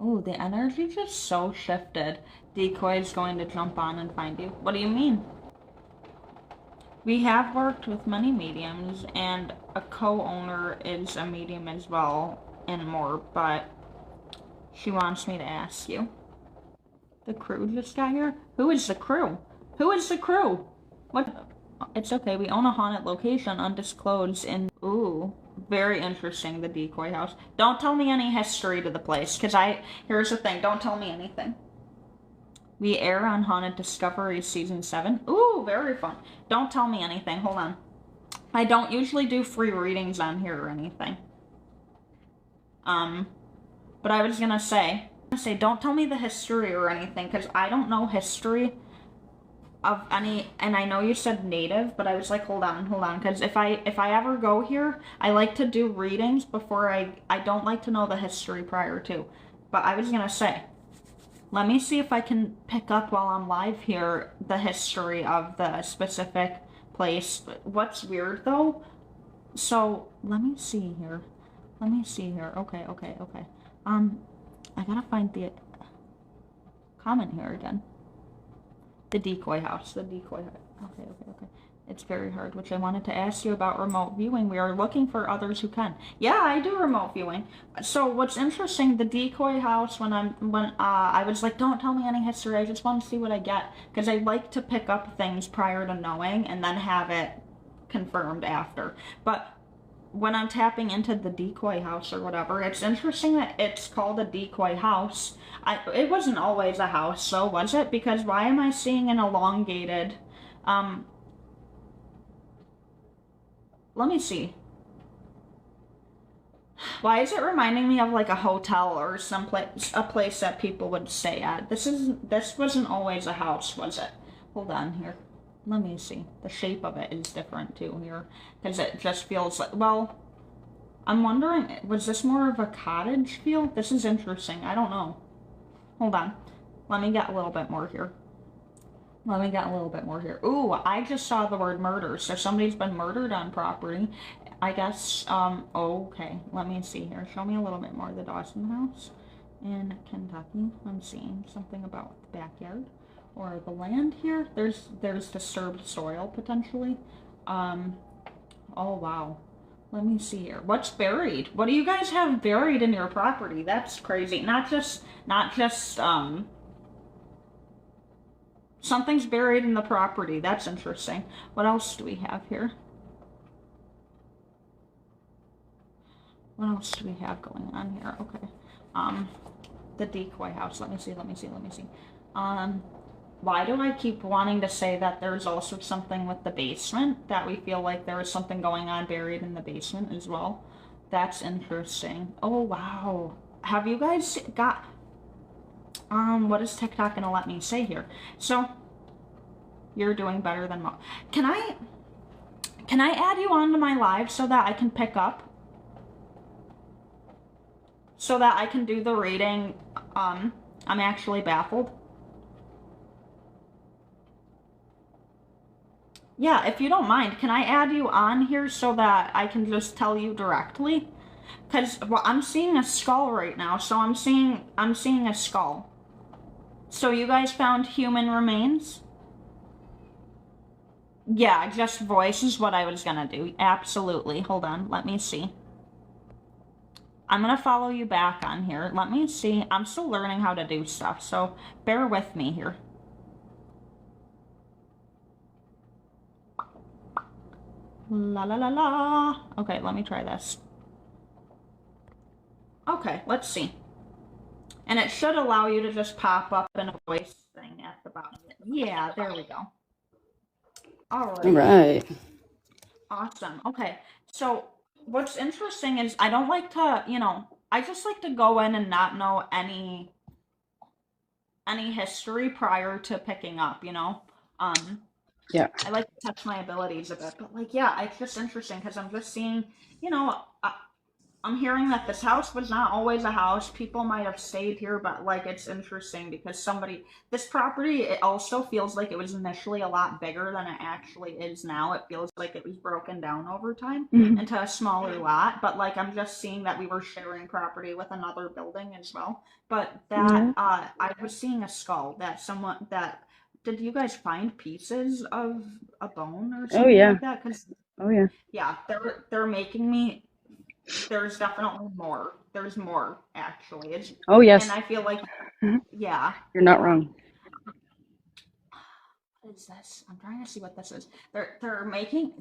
Oh, the energy just so shifted. Decoy's going to jump on and find you. What do you mean? We have worked with many mediums, and a co-owner is a medium as well, and more, but she wants me to ask you. The crew just got here? Who is the crew? Who is the crew? What? It's okay, we own a haunted location, undisclosed, in... Ooh, very interesting, the decoy house. Don't tell me any history to the place, because here's the thing, don't tell me anything. We air on Haunted Discovery Season 7. Ooh, very fun. Don't tell me anything. Hold on. I don't usually do free readings on here or anything. But I was gonna say, don't tell me the history or anything, because I don't know history of any, and I know you said native, but I was like, hold on, because if I ever go here, I like to do readings before I don't like to know the history prior to. But I was gonna say, let me see if I can pick up while I'm live here the history of the specific place. What's weird though, so let me see here. Okay. I gotta find the comment here again. The decoy house. Okay. It's very hard, which I wanted to ask you about remote viewing. We are looking for others who can. Yeah, I do remote viewing. So what's interesting, the decoy house, when I was like, don't tell me any history, I just want to see what I get. Because I like to pick up things prior to knowing and then have it confirmed after. But when I'm tapping into the decoy house or whatever, it's interesting that it's called a decoy house. It wasn't always a house, so was it? Because why am I seeing an elongated, let me see. Why is it reminding me of like a hotel or a place that people would stay at? This wasn't always a house, was it? Hold on here. Let me see. The shape of it is different too here, because it just feels like, well, I'm wondering, was this more of a cottage feel? This is interesting. I don't know. Hold on. Let me get a little bit more here. Ooh, I just saw the word murder. So somebody's been murdered on property. I guess, okay. Let me see here. Show me a little bit more. The Dawson house in Kentucky. I'm seeing something about the backyard or the land here. There's disturbed soil potentially. Oh wow. Let me see here. What's buried? What do you guys have buried in your property? That's crazy. Not just something's buried in the property. That's interesting. What else do we have here? What else do we have going on here? Okay. The decoy house. Let me see. Why do I keep wanting to say that there's also something with the basement, that we feel like there is something going on buried in the basement as well? That's interesting. Oh, wow. Have you guys got, what is TikTok gonna let me say here? So, you're doing better than most. Can I add you onto my live so that I can pick up? So that I can do the reading, I'm actually baffled. Yeah, if you don't mind, can I add you on here so that I can just tell you directly? Because, well, I'm seeing a skull right now, so I'm seeing a skull. So you guys found human remains? Yeah, just voice is what I was gonna do. Absolutely. Hold on, let me see. I'm gonna follow you back on here. Let me see. I'm still learning how to do stuff, so bear with me here. La la la la. Okay, let me try this. Okay, let's see. And it should allow you to just pop up in a voice thing at the bottom. Yeah, there we go. All right. Awesome. Okay, so what's interesting is I don't like to, I just like to go in and not know any history prior to picking up, Yeah. I like to touch my abilities a bit, but like, yeah, it's just interesting because I'm just seeing, you know, I'm hearing that this house was not always a house. People might have stayed here, but like it's interesting because this property, it also feels like it was initially a lot bigger than it actually is now. It feels like it was broken down over time Mhm. into a smaller lot, but like I'm just seeing that we were sharing property with another building as well. But Yeah. I was seeing a skull that someone that did you guys find pieces of a bone or Oh something yeah. like that? Because Oh yeah. yeah, they're making me there's definitely more. There's more actually. It's Oh and yes. I feel like Mhm. yeah, You're not yeah. wrong. What is this? I'm trying to see what this is. They're making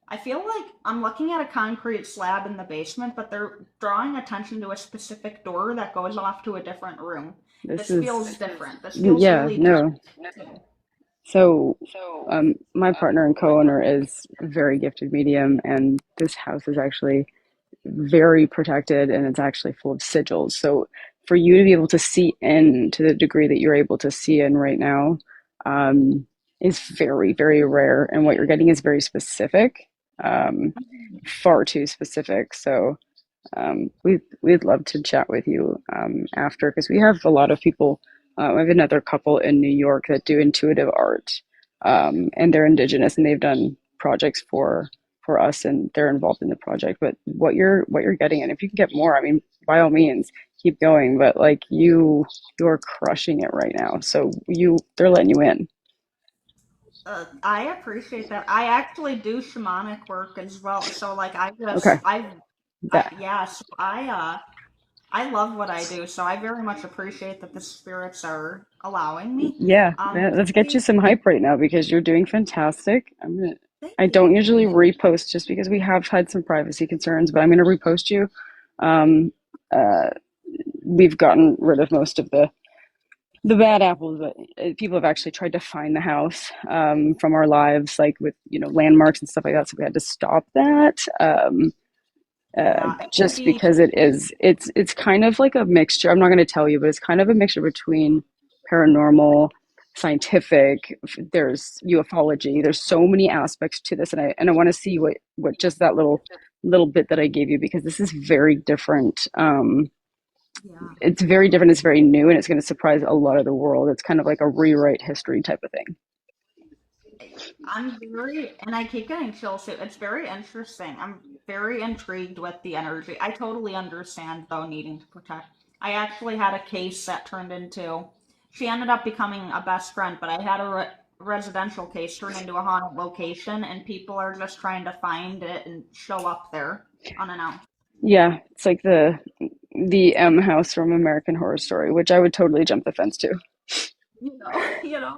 I feel like I'm looking at a concrete slab in the basement, but they're drawing attention to a specific door that goes off to a different room. This This is feels different. This feels yeah, really no. different too. So my partner and co-owner is a very gifted medium, and this house is actually very protected and it's actually full of sigils. So for you to be able to see in to the degree that you're able to see in right now, um, is very, very rare. And what you're getting is very specific, um, far too specific. So we'd love to chat with you after because we have a lot of people. I have another couple in New York that do intuitive art, and they're indigenous and they've done projects for us and they're involved in the project. But what you're getting, and if you can get more, I mean, by all means, keep going. But like you're crushing it right now. So they're letting you in. I appreciate that. I actually do shamanic work as well. So like Okay, that yeah, so I love what I do, so I very much appreciate that the spirits are allowing me. yeah, let's get you Maybe some hype right now because you're doing fantastic. thank I don't you. usually repost just because we have had some privacy concerns, but I'm gonna repost you. Um, uh, we've gotten rid of most of the bad apples, but people have actually tried to find the house from our lives, like with landmarks and stuff like that. So we had to stop that. Yeah, it could Just be. because it's kind of like a mixture. I'm not going to tell you, but it's kind of a mixture between paranormal, scientific. There's ufology. There's so many aspects to this, and I want to see what just that little bit that I gave you because this is very different. Yeah. It's very different. It's very new, and it's going to surprise a lot of the world. It's kind of like a rewrite history type of thing. And I keep getting chills too. It's very interesting. I'm very intrigued with the energy. I totally understand though needing to protect. I actually had a case that turned into, she ended up becoming a best friend, but I had a residential case turn into a haunted location, and people are just trying to find it and show up there unannounced. Yeah, it's like the M house from American Horror Story, which I would totally jump the fence to. You know.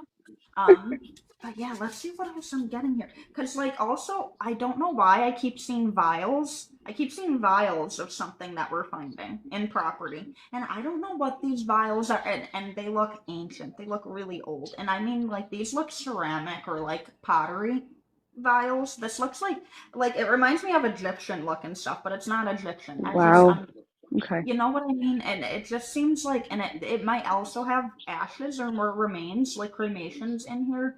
Um, but yeah, let's see what else I'm getting here. Cause like also, I don't know why I keep seeing vials. I keep seeing vials of something that we're finding in property, and I don't know what these vials are. And they look ancient. They look really old. And I mean, like these look ceramic or like pottery vials. This looks like it reminds me of Egyptian look and stuff, but it's not Egyptian. Wow. Okay. You know what I mean? And it just seems like, and it might also have ashes or more remains, like cremations in here.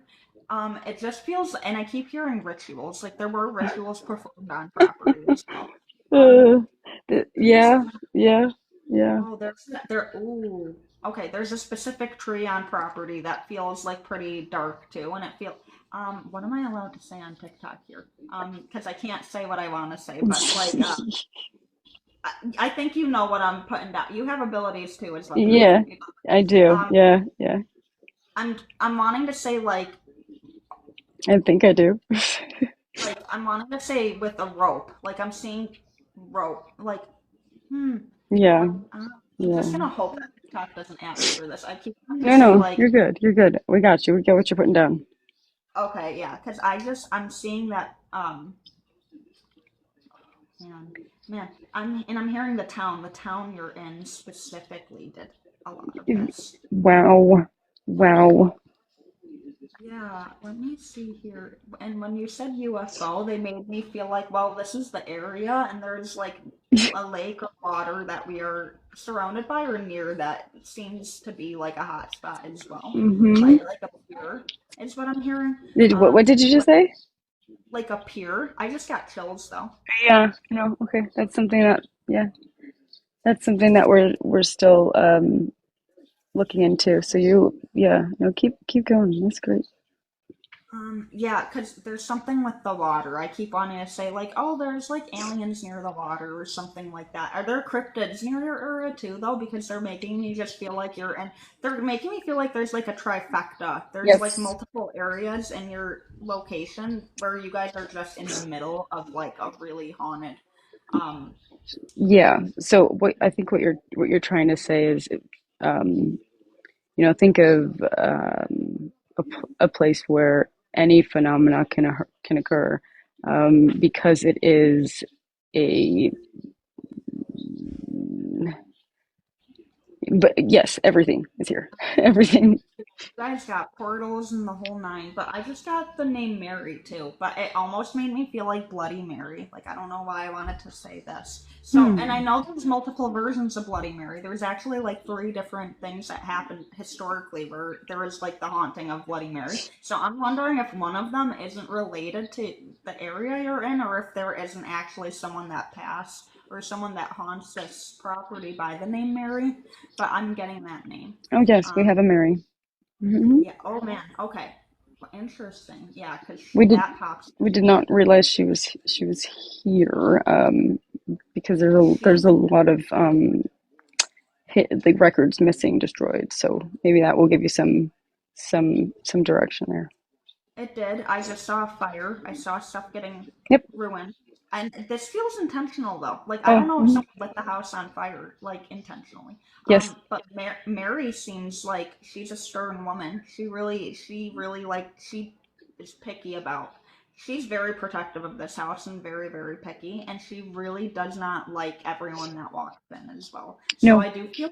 It just feels, and I keep hearing rituals, like there were rituals performed on property as well. Um, Uh, these, yeah, yeah, yeah. oh, ooh, okay, there's a specific tree on property that feels like pretty dark too, and what am I allowed to say on TikTok here? Because I can't say what I want to say, but like, I think you know what I'm putting down. You have abilities too, is what Yeah, I do. um Yeah, yeah. I'm wanting to say I think I do. I'm wanting to say with a rope. Like I'm seeing rope. Like hmm. Yeah, What I'm yeah. just gonna hope that TikTok doesn't at me for this. I keep wanting to No, say no, like you're good. You're good. We got you. We get what you're putting down. okay, yeah, because I'm seeing that man, I'm hearing the town you're in specifically did a lot of this. Wow. Wow. Yeah, let me see here. And when you said UFO, they made me feel like, well, this is the area, and there's like a lake of water that we are surrounded by or near that seems to be like a hot spot as well. Mm-hmm. Like a pier is what I'm hearing. What Um, did you just but say? like a pier. I just got chills though. Yeah, no, okay. That's something that, yeah, that's something that we're still looking into. So you, yeah, no, keep going. That's great. Yeah, because there's something with the water. I keep wanting to say, like, oh, there's like aliens near the water or something like that. Are there cryptids near your area too, though? Because they're making me just feel like you're in, they're making me feel like there's like a trifecta. There's like Yes. multiple areas in your location where you guys are just in the middle of like a really haunted. Um, Yeah. So what I think what you're trying to say is, um, think of a place where any phenomena can occur, because it is a. But yes, everything is here. Everything. guys got portals and the whole nine, but I just got the name Mary too. But it almost made me feel like Bloody Mary. Like I don't know why I wanted to say this. So, and I Hmm. know there's multiple versions of Bloody Mary. There's actually like three different things that happened historically where there was like the haunting of Bloody Mary. So I'm wondering if one of them isn't related to the area you're in, or if there isn't actually someone that passed or someone that haunts this property by the name Mary. But I'm getting that name. Oh yes, we Um, have a Mary. Hmm. yeah. Oh man. Okay. Interesting. Yeah, because We did that pops. we did not realize she was here, because there's She. a lot of the records missing, destroyed. So maybe that will give you some direction there. It did. I just saw a fire. I saw stuff getting Yep. ruined. And this feels intentional though. Like I Oh, don't know if mhm. someone lit the house on fire, like intentionally. Yes. But Mary seems like she's a stern woman. She really like she is picky about. She's very protective of this house and very, very picky, and she really does not like everyone that walks in as well. So No. I do feel.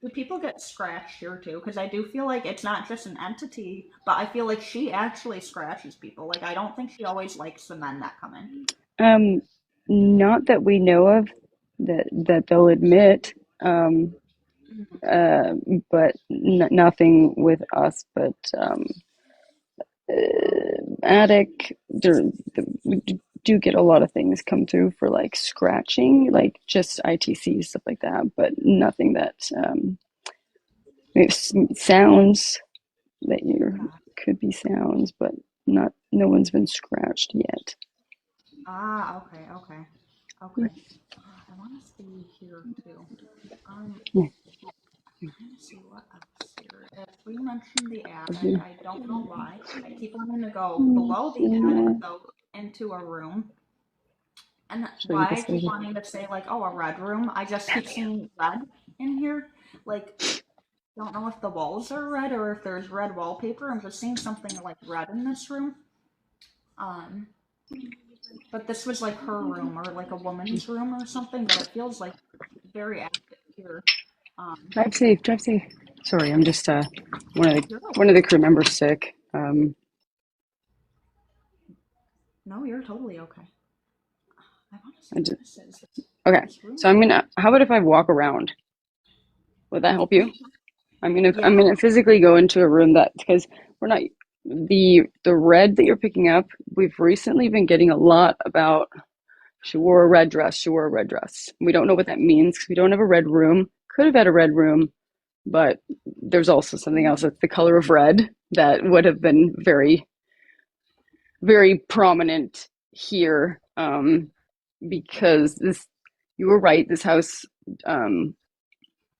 Do people get scratched here too? Because I do feel like it's not just an entity, but I feel like she actually scratches people. Like I don't think she always likes the men that come in. Um, Not that we know of, that they'll admit. Um, Mhm. uh, but nothing with us. But attic, we do get a lot of things come through for like scratching, like just ITC stuff like that. But nothing that sounds that you God. could be sounds, but not. No one's been scratched yet. Ah, okay, okay, Yeah. okay. I want to see here too. Yeah. I'm trying to see what else here. If we mentioned the attic, I don't know why. I keep wanting to go below the attic though into a room. And Show you why I this keep later. wanting to say like, oh, a red room. I just keep seeing red in here. Like don't know if the walls are red or if there's red wallpaper. I'm just seeing something like red in this room. Um, but this was like her room or like a woman's room or something. But it feels like very active here. Um, Drive safe. Drive safe. Sorry, I'm just you're one of okay. the crew members sick. No, you're totally okay. I want to see I what just, this is. okay. This room. So I'm gonna. How about if I walk around? Would that help you? I'm Yeah. gonna physically go into a room that, because we're not, the red that you're picking up. We've recently been getting a lot about she wore a red dress. She wore a red dress. We don't know what that means because we don't have a red room. Could have had a red room, but there's also something else that's the color of red that would have been very, very prominent here. Because this, you were right. This house um,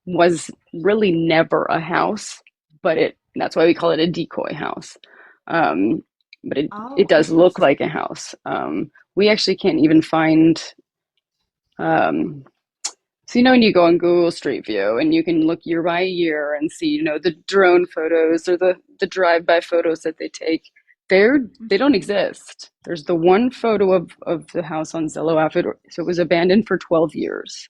was really never a house, but that's why we call it a decoy house. Um, but it Oh, does look interesting. like a house. We actually can't even find. Um, so when you go on Google Street View and you can look year by year and see the drone photos or the drive-by photos that they take. They don't exist. There's the one photo of the house on Zillow after, so it was abandoned for 12 years.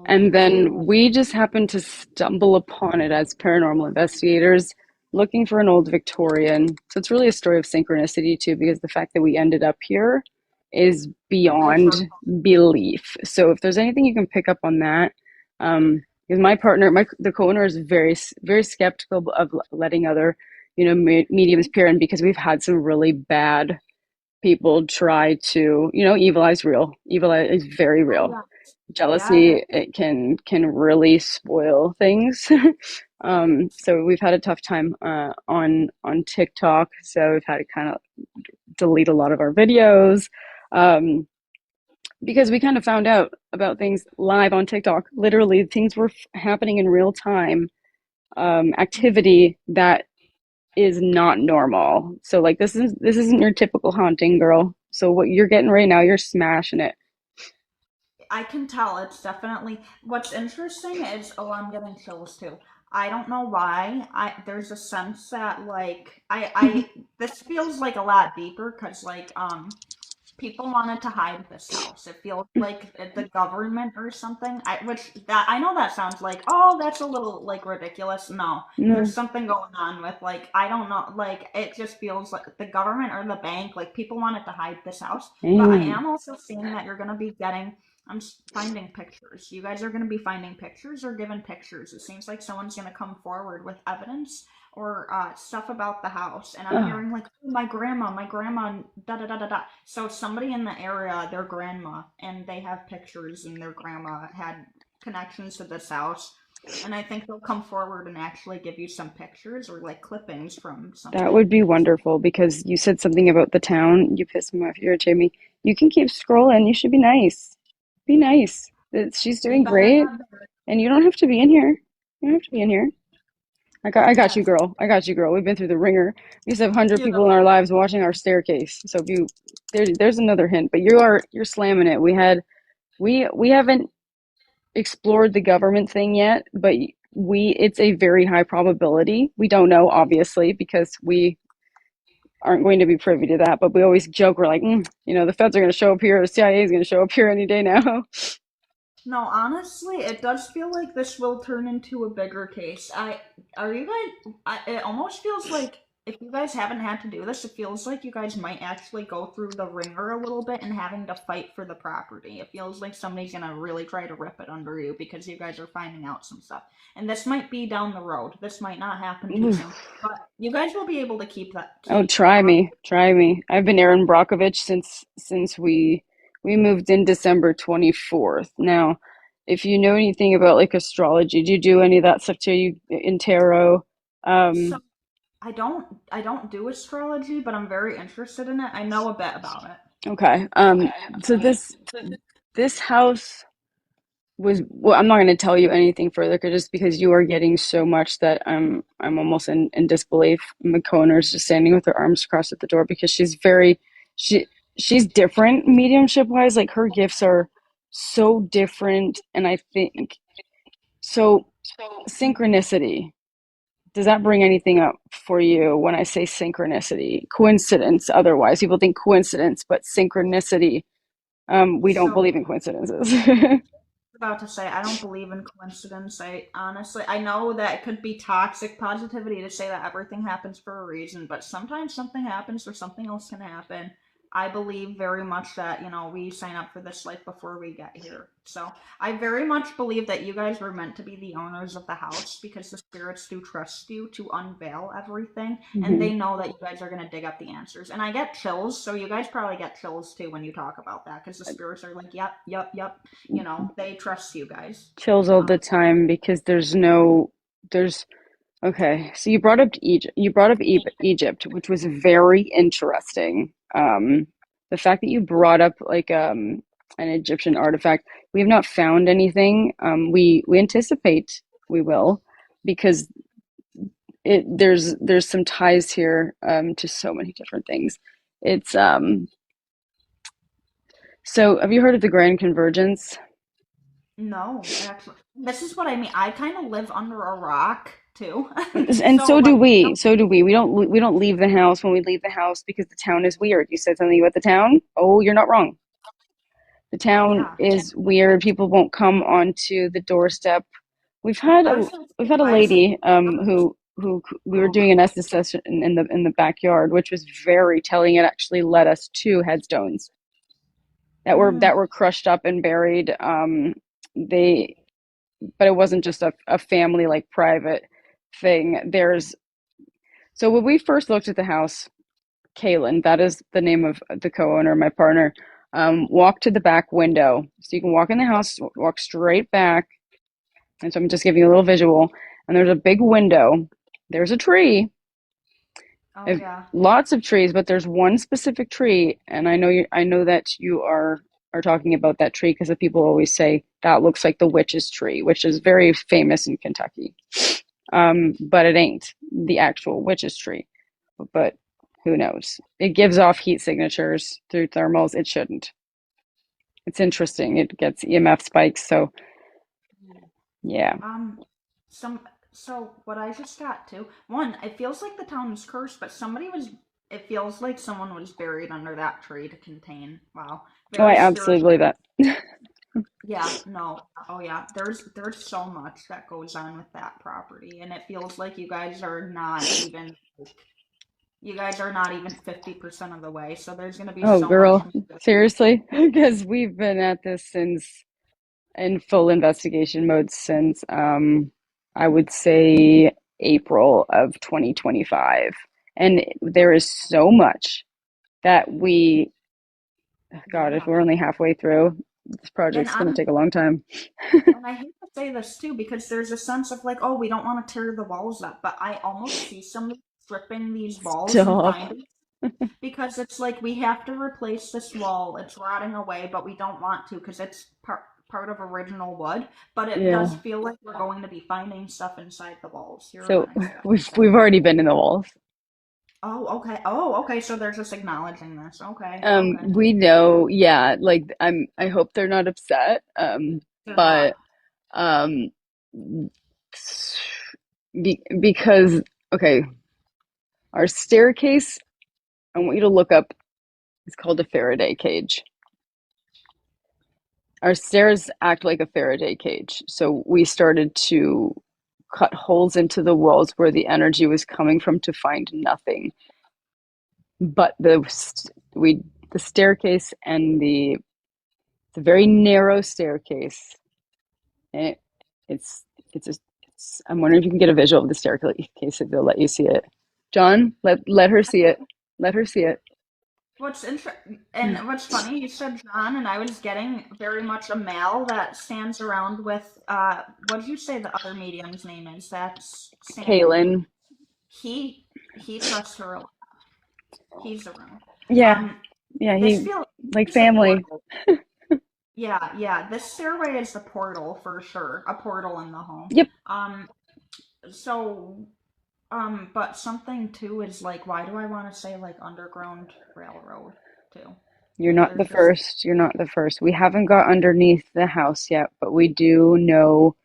And then Oh. we just happened to stumble upon it as paranormal investigators looking for an old Victorian. So it's really a story of synchronicity, too, because the fact that we ended up here is beyond Over. belief. So if there's anything you can pick up on that, because my partner, the co-owner, is very, very skeptical of letting other mediums peer in, because we've had some really bad people try to, evil eye's real. Evil eye is very Oh real. yeah, yeah, it is. Jealousy, it can really spoil things. So we've had a tough time on TikTok. So we've had to kind of delete a lot of our videos. Because we kind of found out about things live on TikTok. Literally, things were happening in real time, activity that is not normal. So like this isn't your typical haunting, girl. So what you're getting right now, you're smashing it. I can tell it's definitely what's interesting is oh I'm getting chills too. I don't know why. I there's a sense that like I this feels like a lot deeper because like people wanted to hide this house. It feels like the government or something. Which that I know that sounds like oh that's a little like ridiculous. No, there's No, something going on with like I don't know like it just feels like the government or the bank like people wanted to hide this house. But I damn. am also seeing that you're gonna be getting. Finding pictures. You guys are going to be finding pictures or given pictures. It seems like someone's going to come forward with evidence or stuff about the house. And I'm Oh, hearing like, oh, my grandma, da da da da da. So somebody in the area, their grandma, and they have pictures, and their grandma had connections to this house. And I think they'll come forward and actually give you some pictures or like clippings from that something. would be wonderful, because you said something about the town. You pissed me off. You irritated me. You can keep scrolling. You should be nice. Be nice. She's We doing better great, not. and you don't have to be in here. You don't have to be in here. I got you, Yes, girl. I got you, girl. We've been through the ringer. We used to have 100 you people in our lives watching our staircase. So if you there's another hint, but you're slamming it. We haven't explored the government thing yet, but we it's a very high probability. We don't know, obviously, because we aren't going to be privy to that. But we always joke, we're like, the feds are going to show up here, the CIA is going to show up here any day now. No, honestly, it does feel like this will turn into a bigger case. Are you guys? It almost feels like if you guys haven't had to do this, it feels like you guys might actually go through the ringer a little bit and having to fight for the property. It feels like somebody's gonna really try to rip it under you because you guys are finding out some stuff. And this might be down the road. This might not happen too soon, but you guys will be able to keep that Oh, keep try me, try me. I've been Erin Brockovich since we moved in December 24th. Now, if you know anything about like astrology, do you do any of that stuff too? You in tarot? so Um, I don't do astrology, but I'm very interested in it. I know a bit about it. okay. So this house was, well, I'm not going to tell you anything further, 'cause just because you are getting so much that I'm almost in disbelief. My co-owner's just standing with her arms crossed at the door, because she she's different mediumship wise. Like her gifts are so different, and I think so. Synchronicity. Does that bring anything up for you when I say synchronicity? Coincidence, otherwise. People think coincidence, but synchronicity. We don't So believe in coincidences. about to say I don't believe in coincidence. I honestly I know that it could be toxic positivity to say that everything happens for a reason, but sometimes something happens or something else can happen. I believe very much that, we sign up for this life before we get here. So I very much believe that you guys were meant to be the owners of the house because the spirits do trust you to unveil everything and Hmm. they know that you guys are going to dig up the answers. And I get chills, so you guys probably get chills too when you talk about that because the spirits are like, yep, yep, yep, they trust you guys. Chills all the time, because there's okay. So you brought up Egypt. You brought up Egypt, which was very interesting. The fact that you brought up like an Egyptian artifact, we have not found anything. We anticipate we will, because there's some ties here to so many different things. It's so have you heard of the Grand Convergence? No, actually, this is what I mean. I kind of live under a rock too. And So, so do like, we. So do we. We don't leave the house when we leave the house, because the town is weird. You said something about the town? Oh, you're not wrong. The town yeah. is weird. People won't come onto the doorstep. We've had I a was gonna we've say, had a why is it? lady who we were doing an Estes session in the backyard, which was very telling. It actually led us to headstones Mm, that were crushed up and buried. They But it wasn't just a family like private thing. So when we first looked at the house, Kaylin, that is the name of the co-owner, my partner, walked to the back window. So you can walk in the house, walk straight back. And so I'm just giving you a little visual. And there's a big window. There's a tree. Oh yeah. Lots of trees, but there's one specific tree, and I know that you are talking about that tree because the people always say that looks like the witch's tree, which is very famous in Kentucky. But it ain't the actual witch's tree. But who knows? It gives off heat signatures through thermals. It shouldn't. It's interesting. It gets EMF spikes, so yeah. Um, some so what I just got to one, it feels like the town is cursed, but somebody was. It feels like someone was buried under that tree to contain. Wow, Oh, I very absolutely spiritual. believe that. Yeah, no, oh yeah. There's so much that goes on with that property, and it feels like you guys are not even 50% of the way. So there's gonna be Oh, so much girl, more to see. seriously? Because we've been at this since in full investigation mode since I would say April of 2025. And there is so much that God, if Yeah, we're only halfway through, this and project's going to I'm take a long time. and I hate to say this too because there's a sense of like, oh, we don't want to tear the walls up, but I almost see somebody stripping these walls and Stop. finding because it's like we have to replace this wall. It's rotting away, but we don't want to because it's part of original wood. But it does Yeah. feel like we're going to be finding stuff inside the walls here when So I say that. we've already been in the walls. Oh, okay. Oh, okay. So they're just acknowledging this. Okay, okay. We know, yeah, like I hope they're not upset. They're not. But um because okay, our staircase, I want you to look up, it's called a Faraday cage. Our stairs act like a Faraday cage. So we started to cut holes into the walls where the energy was coming from to find nothing. But we the staircase and the very narrow staircase. And it's a I'm wondering if you can get a visual of the staircase if they'll let you see it. John, let her see it. Let her see it. What's funny, you said John, and I was getting very much a Mal that stands around with what did you say the other medium's name is? That's Sandy. Kaylin. He trusts her a lot. He's around. Yeah, Um, yeah, this he feels like it's a family. portal. Yeah, yeah. This stairway is the portal for sure. A portal in the home. Yep. Um, so but something too is like, why do I want to say like underground railroad too? You're not the There's just first. You're not the first. We haven't got underneath the house yet, but we do know.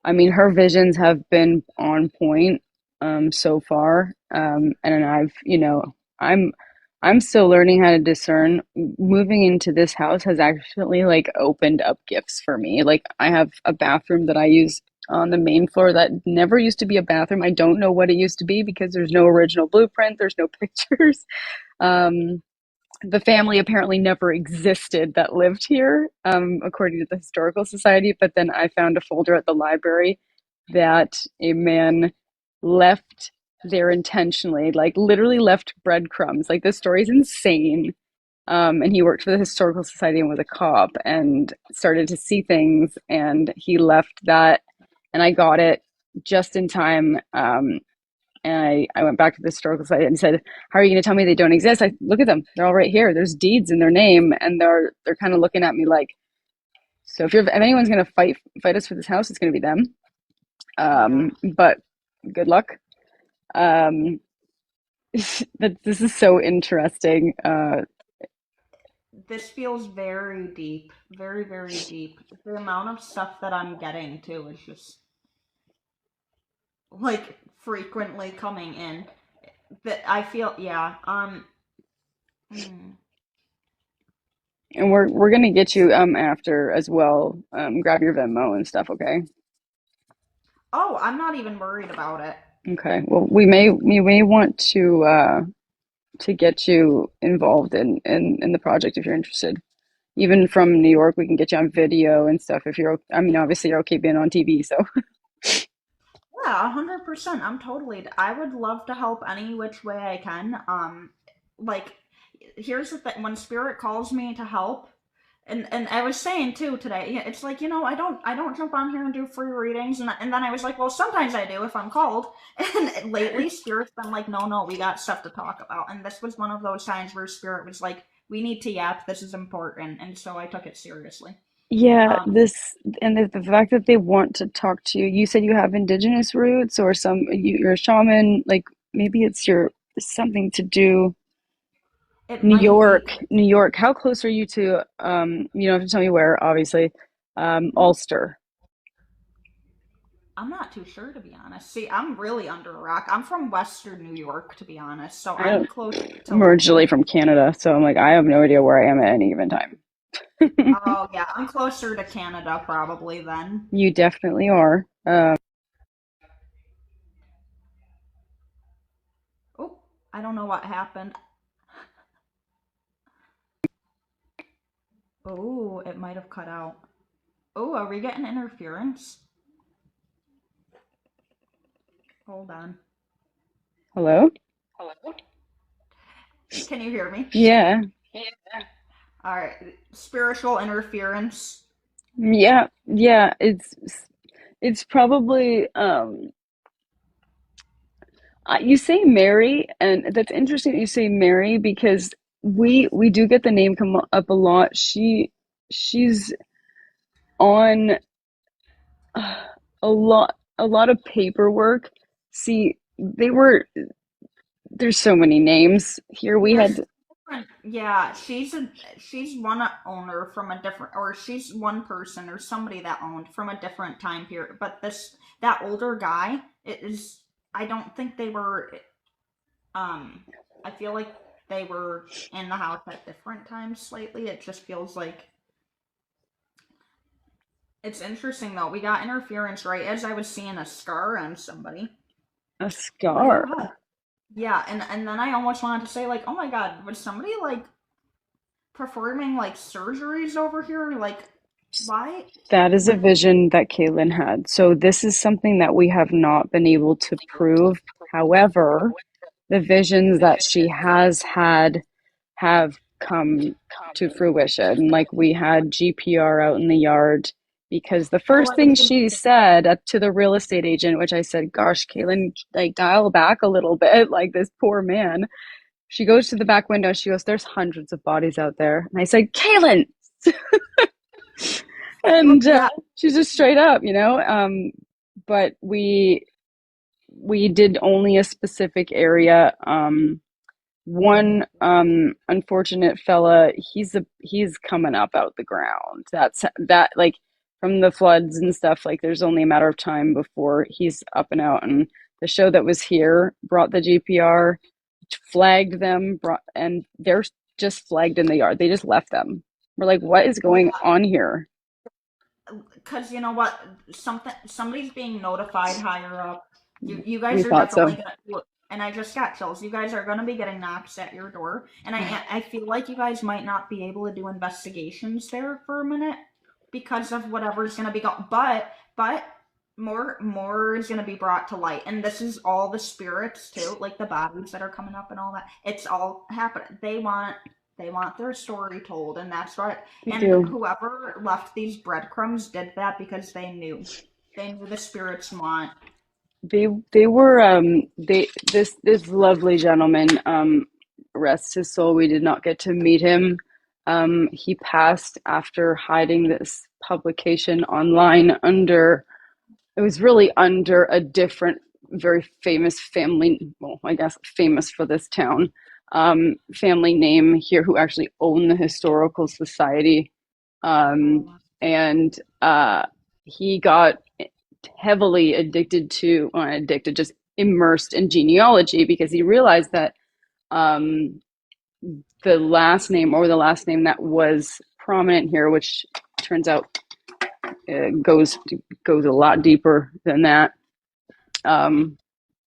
I mean, her visions have been on point so far. And I'm I'm still learning how to discern. Moving into this house has actually like opened up gifts for me. Like I have a bathroom that I use on the main floor that never used to be a bathroom. I don't know what it used to be because there's no original blueprint, there's no pictures. Um, the family apparently never existed that lived here, according to the Historical Society. But then I found a folder at the library that a man left there intentionally, like literally left breadcrumbs. Like this story's insane. And he worked for the Historical Society and was a cop and started to see things. And he left that, and I got it just in time. And I went back to the historical site and said, "How are you going to tell me they don't exist? I look at them; they're all right here. There's deeds in their name." And they're kind of looking at me like, "So if anyone's going to fight us for this house, it's going to be them." yeah. But good luck. Um, this is so interesting. This feels very deep, very, very deep. The amount of stuff that I'm getting too is just like frequently coming in. That I feel, yeah. Hmm. and we're going to get you after as well. Grab your Venmo and stuff. Okay. Oh, I'm not even worried about it. Okay. Well, we may want to get you involved in the project if you're interested. Even from New York, we can get you on video and stuff if you're, I mean, obviously you're okay being on TV, so Yeah, 100%. I would love to help any which way I can. Like, here's the thing: when spirit calls me to help, and I was saying too today, yeah, it's like, I don't jump on here and do free readings, and then I was like, well, sometimes I do if I'm called. And lately, spirit's been like, no, no, we got stuff to talk about, and this was one of those times where spirit was like, we need to yap. This is important, and so I took it seriously. Yeah, Um, this and the fact that they want to talk to you. You said you have indigenous roots or you're a shaman, like maybe it's your something to do. it New might be. York, New York. How close are you to you don't have to tell me where, obviously. No, Ulster. I'm not too sure to be honest. See, I'm really under a rock. I'm from Western New York, to be honest, so I I'm don't close to I'm like. originally from Canada, so I'm like I have no idea where I am at any given time. Oh yeah, I'm closer to Canada probably then. You definitely are. Oh, I don't know what happened. Oh, it might have cut out. Oh, are we getting interference? Hold on. Hello? Can you hear me? Yeah. All right. Spiritual interference. Yeah. Yeah. It's probably you say Mary, and that's interesting that you say Mary because we do get the name come up a lot. She's on a lot of paperwork. See, there's so many names here. We There's had different. Yeah, she's one owner from a different, or she's one person or somebody that owned from a different time period. But that older guy, it is. I don't think they were. Um, I feel like they were in the house at different times slightly. It just feels like it's interesting though. We got interference right as I was seeing a scar on somebody. a What do you scar. have? Yeah, and then I almost wanted to say like, oh my god, was somebody like performing like surgeries over here? Like, why? That is a Like, vision that Caitlin had. So this is something that we have not been able to prove. However, the visions that she has had have come to fruition. Like we had GPR out in the yard because the oh, first I was thing gonna she say, said to the real estate agent, which I said, gosh, Caitlin, like dial back a little bit, like this poor man. She goes to the back window. She goes, there's hundreds of bodies out there. And I said, Caitlin. And yeah, she's just straight up, but we did only a specific area. One unfortunate fella, he's coming up out the ground. That's that like from the floods and stuff, like there's only a matter of time before he's up and out. And the show that was here brought the GPR, flagged them, and they're just flagged in the yard. They just left them. We're like, what is going yeah, on here? because you know what, somebody's being notified higher up. You We guys are thought definitely so. gonna look, and I just got chills. You guys are gonna be getting knocks at your door, and I feel like you guys might not be able to do investigations there for a minute because of whatever's gonna be going. But more is gonna be brought to light, and this is all the spirits too, like the bodies that are coming up and all that. It's all happening. They want their story told, and that's what. We And do. whoever left these breadcrumbs did that because they knew the spirits want. They were they this lovely gentleman, rest his soul, we did not get to meet him. He passed after hiding this publication online under, it was really under a different very famous family, well, I guess famous for this town, family name here, who actually own the historical society. um Oh, and he got heavily addicted to, addicted, just immersed in genealogy because he realized that um, the last name that was prominent here, which turns out goes a lot deeper than that. Um,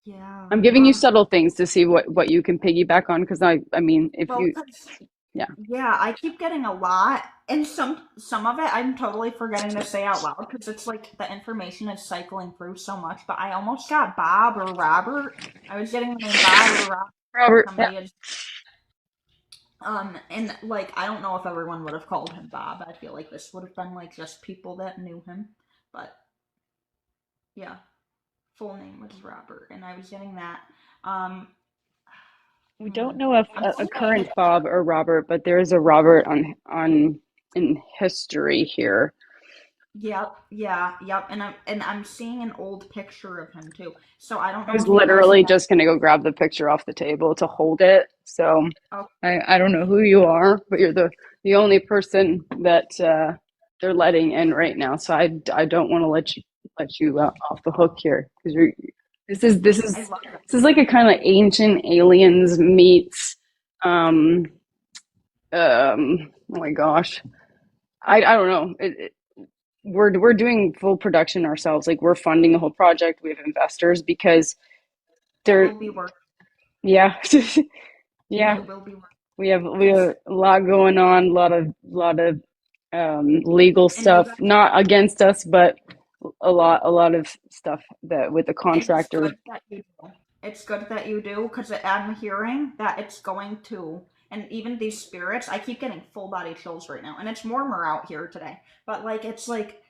yeah. I'm giving you subtle things to see what you can piggyback on because I mean if Well, you, because Yeah. Yeah, I keep getting a lot, and some of it I'm totally forgetting to say out loud because it's like the information is cycling through so much. But I almost got Bob or Robert. I was getting the name Bob or Robert. Robert. Yeah. Somebody had and like I don't know if everyone would have called him Bob. I feel like this would have been like just people that knew him. But yeah, full name was Robert, and I was getting that. Um, We don't know if I'm a still getting current Bob or Robert, but there is a Robert on in history here. Yep, yeah, yep, and I'm seeing an old picture of him too. So I don't I know was if you guys literally met. just gonna go grab the picture off the table to hold it. So Oh, I don't know who you are, but you're the only person that they're letting in right now. So I don't want to let you off the hook here because you're this is this I is love it. this is like a kind of ancient aliens meets um oh my gosh, I don't know. We're doing full production ourselves. Like we're funding the whole project. We have investors because It they're will be worth. yeah yeah It will be worth. we have Cause a lot going on, a lot of legal and you stuff, guys, not against us, but a lot of stuff that with the and it's contractor. good that you do. It's good that you do because I'm hearing that it's going to, and even these spirits. I keep getting full body chills right now, and it's warmer out here today. But like, it's like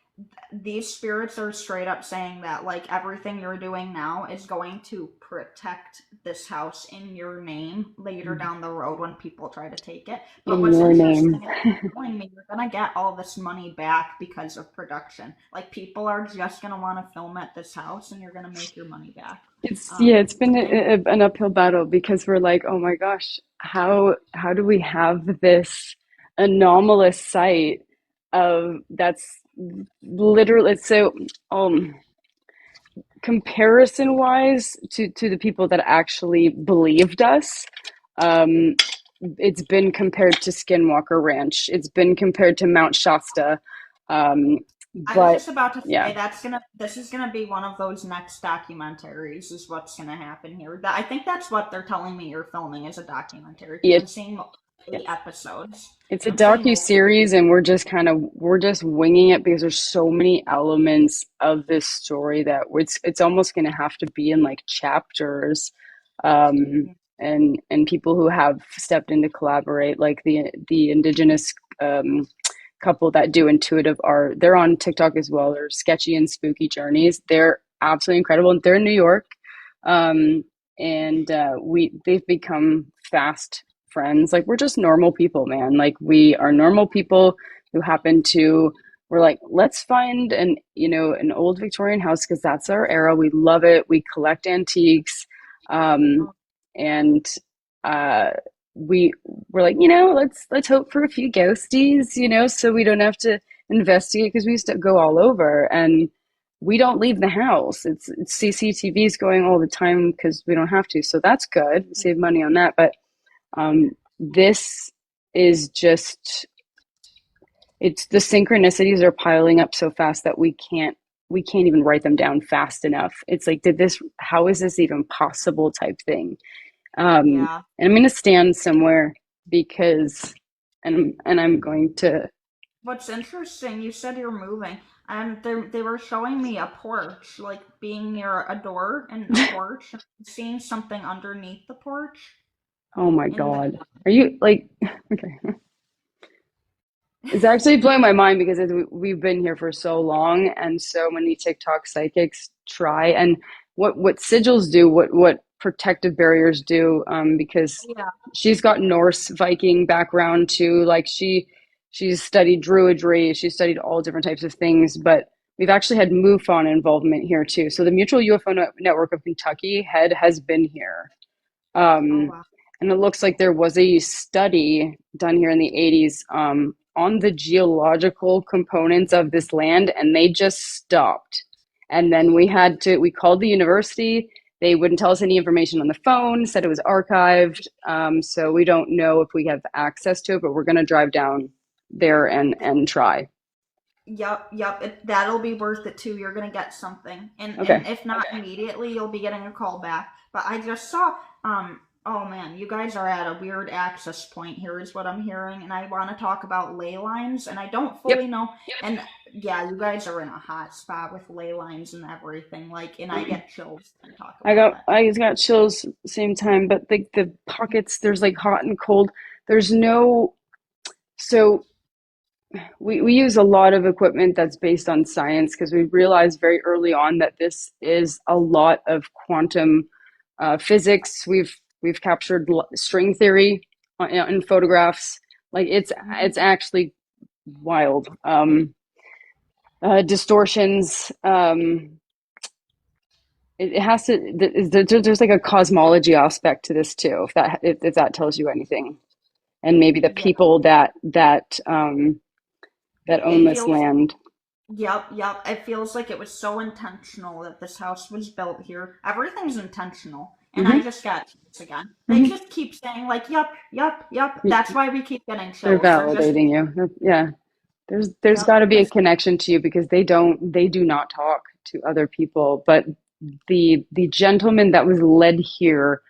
these spirits are straight up saying that like everything you're doing now is going to protect this house in your name later down the road when people try to take it. But In what's your name. interesting is telling me you're gonna get all this money back because of production. Like people are just gonna want to film at this house and you're gonna make your money back. It's been And an uphill battle because we're like, oh my gosh, how do we have this anomalous site of that's literally so um comparison wise to the people that actually believed us. um it's been compared to Skinwalker Ranch, it's been compared to Mount Shasta. um I was but just about to yeah, say this is gonna be one of those next documentaries is what's gonna happen here. I think that's what they're telling me you're filming is a documentary because I'm it seeing yes, 8 episodes. it's a I'm seeing docu multiple. series, and we're just winging it because there's so many elements of this story that it's almost going to have to be in like chapters. And people who have stepped in to collaborate, like the indigenous couple that do intuitive art, they're on TikTok as well. They're Sketchy and Spooky Journeys. They're absolutely incredible. They're in New York. um, and they've become fast friends. Like we're just normal people, man. Like we are normal people who happen to. We're like, let's find an old Victorian house because that's our era. We love it. We collect antiques, um, and uh, we we're like, let's hope for a few ghosties, so we don't have to investigate because we used to go all over, and we don't leave the house. It's CCTVs going all the time because we don't have to. So that's good. We save money on that. But this is just it's the synchronicities are piling up so fast that we can't even write them down fast enough. It's like, how is this even possible type thing? Yeah. And I'm gonna stand somewhere because and I'm going to. What's interesting, you said you're moving, and they were showing me a porch, like being near a door and a porch, and seeing something underneath the porch Oh my in the. God. Are you like okay? It's actually blowing my mind because we've been here for so long, and so many TikTok psychics try. And what sigils do, what protective barriers do, because Yeah. she's got Norse Viking background too. Like she's studied druidry, she's studied all different types of things. But we've actually had MUFON involvement here too. So the Mutual UFO Network of Kentucky head has been here. Oh Um, wow. and it looks like there was a study done here in the 80s, on the geological components of this land, and they just stopped. And then we called the university. They wouldn't tell us any information on the phone, said it was archived. So we don't know if we have access to it, but we're going to drive down there and try. Yep, yep. That'll be worth it too. You're gonna get something, and Okay. if not immediately, you'll be getting a call back. But I just saw Oh man, you guys are at a weird access point here, is what I'm hearing, and I want to talk about ley lines, and I don't Yep. fully know. And yeah, you guys are in a hot spot with ley lines and everything, like, and I get chills when I talk about it. I got chills same time, but the pockets, there's like hot and cold. There's no, so we use a lot of equipment that's based on science because we realized very early on that this is a lot of quantum physics. We've captured string theory in photographs. Like Mhm. it's actually wild. Distortions. It has to. There's like a cosmology aspect to this too. If that tells you anything, and maybe the Yeah, people that own it this feels. land. Yep, yep. It feels like it was so intentional that this house was built here. Everything's intentional. And I Hmm. just got chills again. They Hmm. just keep saying, like, yep, yep, yep. That's why we keep getting They're chills. They're just, validating you. Yeah. There's yep, got to they're be a just, connection to you because they do not talk to other people. But the gentleman that was led here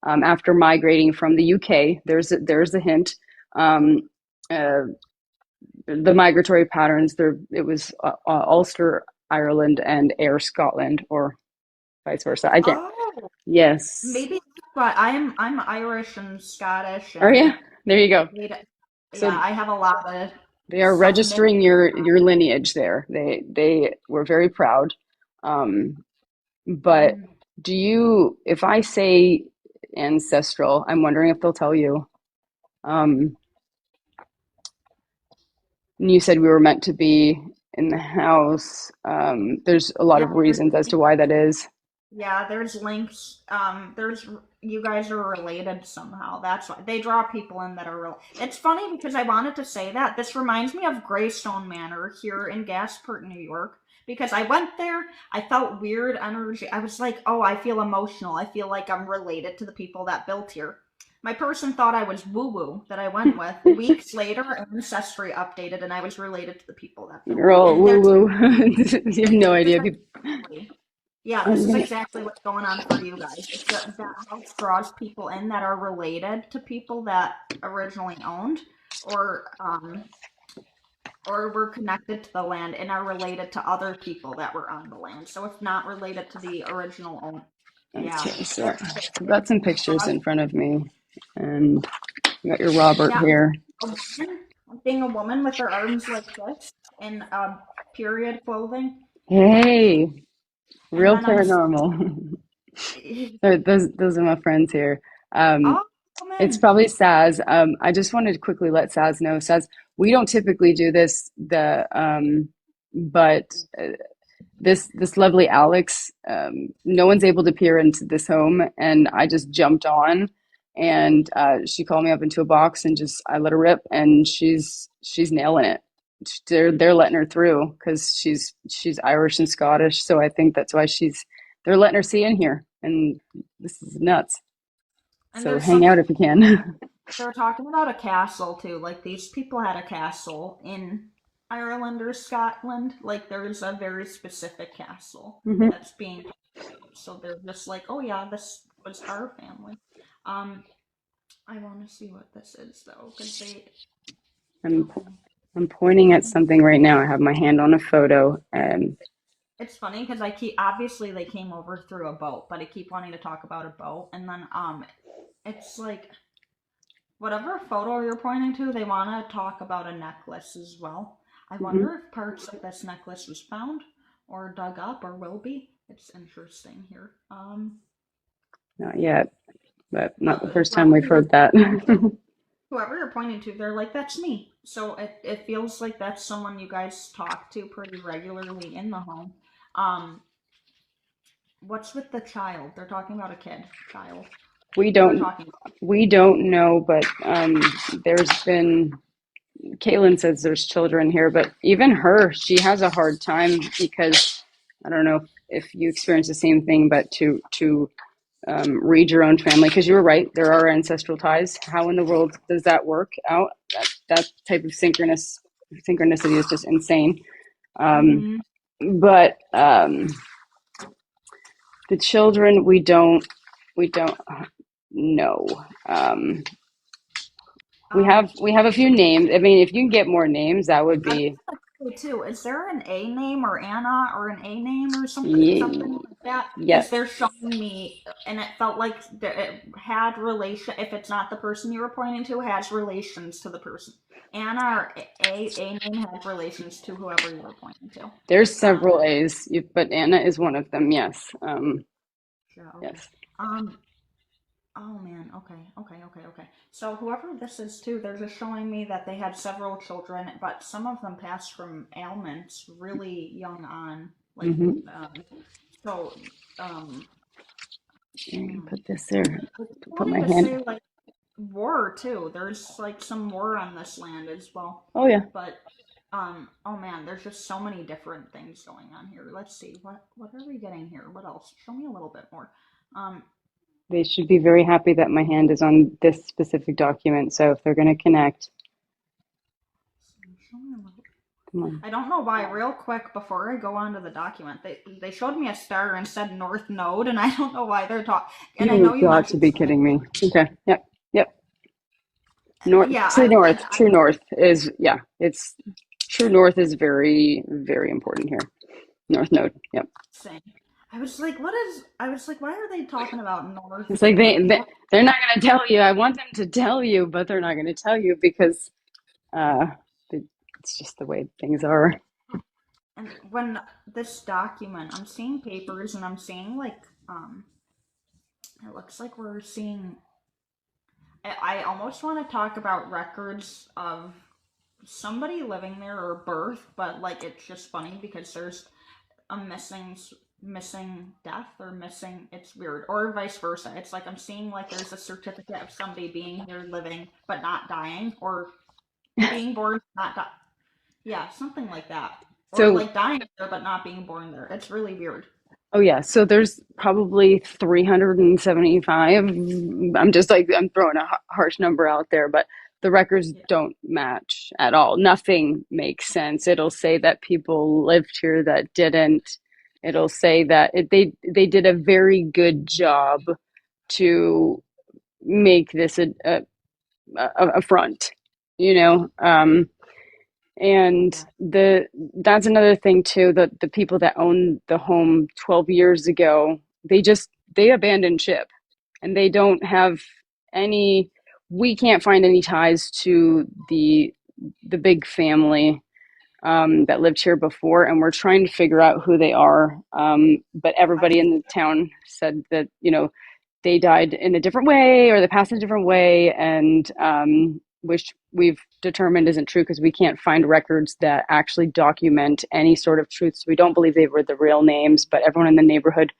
after migrating from the UK, there's a hint. Um, uh, the migratory patterns there, it was Ulster, Ireland, and Ayr, Scotland, or vice versa. I can't. oh, Yes. maybe, but I'm Irish and Scottish Oh yeah. and, There you go. yeah, So I have a lot of they are stuff mixed. registering your lineage there. They were very proud. Um, but Mm. do you, if I say ancestral, I'm wondering if they'll tell you. Um, and you said we were meant to be in the house. There's a lot Yeah, of reasons as to why that is. yeah, there's links. There's you guys are related somehow. That's why they draw people in that are real. It's funny because I wanted to say that. This reminds me of Greystone Manor here in Gasport, New York. Because I went there, I felt weird energy. I was like, oh, I feel emotional. I feel like I'm related to the people that built here. My person thought I was woo woo that I went with. Weeks later, Ancestry updated, and I was related to the people that built You're it. all And woo they're woo. You have no just idea. like, People, yeah, this is okay. exactly what's going on for you guys. It's that house draws people in that are related to people that originally owned, or um, or were connected to the land and are related to other people that were on the land. So if not related to the original owner, yeah, So it, I've got some it pictures draws. in front of me, and you got your Robert Yeah, here. a woman, being a woman with her arms like this in period clothing, Hey, and real then I'm. paranormal. Those are my friends here. Um, Oh, it's woman. probably Saz. I just wanted to quickly let Saz know. Saz, we don't typically do this. But this lovely Alex, no one's able to peer into this home, and I just jumped on, and she called me up into a box, and just I let her rip, and she's nailing it. They're letting her through because she's Irish and Scottish, so I think that's why they're letting her see in here, and this is nuts. And So there's hang out something if you can. they were talking about a castle too. Like these people had a castle in Ireland or Scotland. Like there's a very specific castle Hmm. that's being so they're just like, oh yeah, this was our family. Um, I want to see what this is though, because they. I'm Okay. I'm pointing at something right now. I have my hand on a photo, and It's funny because I keep obviously they came over through a boat, but I keep wanting to talk about a boat, and then it's like whatever photo you're pointing to, they want to talk about a necklace as well. I mhm, wonder if parts of this necklace was found or dug up or will be. It's interesting here. not yet, but not the But first time we've heard that. whoever you're pointing to, they're like, that's me. So it feels like that's someone you guys talk to pretty regularly in the home. Um, what's with the child? They're talking about a kid, child. we They're don't talking. we don't know, but there's been Caitlin says there's children here, but even her, she has a hard time because I don't know if you experience the same thing, but to read your own family, because you were right, there are ancestral ties. How in the world does that work out? That type of synchronicity is just insane. Um, Mm-hmm. but the children, we don't. no. Um, We have a few names. I mean, if you can get more names, that would I was be gonna say too, is there an A name or Anna or an A name or something ye- like that? Because yes. they're showing me, and it felt like it had relation. If it's not the person you were pointing to, has relations to the person. Anna or A name had relations to whoever you were pointing to. There's Um, several A's, but Anna is one of them. Yes. sure, okay. Yes. Um, Oh man, okay. So whoever this is too, they're just showing me that they had several children, but some of them passed from ailments really young on. Like, Mm-hmm. um, so, um, Put hmm. this there. It's Put my funny to hand. say like war too. There's like some war on this land as well, Oh yeah. but oh man, there's just so many different things going on here. Let's see, what are we getting here? What else? Show me a little bit more. Um, They should be very happy that my hand is on this specific document. So if they're going to connect, show me a little. come on. I don't know why. Real quick, before I go on to the document, they showed me a star and said North Node, and I don't know why they're talking. And I know You've you got to mentioned be something. kidding me. Okay. Yep. Yep. North, Yeah, true and north. True north is, yeah, it's true north is very, very important here. North node. Yep. saying. I was like, what is? I was like, why are they talking about North? It's like Like North? they're not going to tell you. I want them to tell you, but they're not going to tell you because uh, it's just the way things are. And when this document, I'm seeing papers, and I'm seeing like, it looks like we're seeing. I almost want to talk about records of somebody living there or birth, but like it's just funny because there's a missing death or missing, it's weird, or vice versa. It's like I'm seeing like there's a certificate of somebody being here living but not dying, or being born not die. Yeah, something like that, or So, like dying there but not being born there. It's really weird. oh yeah, so there's probably 375. I'm just like I'm throwing a harsh number out there, but the records Yeah. don't match at all. Nothing makes sense. It'll say that people lived here that didn't. It'll say that they did a very good job to make this a front, you know. And Yeah. the that's another thing too, that the people that owned the home 12 years ago, they abandoned ship, and they don't have any, we can't find any ties to the big family that lived here before, and we're trying to figure out who they are. But I everybody in the town said that, you know, they died in a different way or they passed in a different way, and which we've determined isn't true because we can't find records that actually document any sort of truth. So we don't believe they were the real names, but everyone in the neighborhood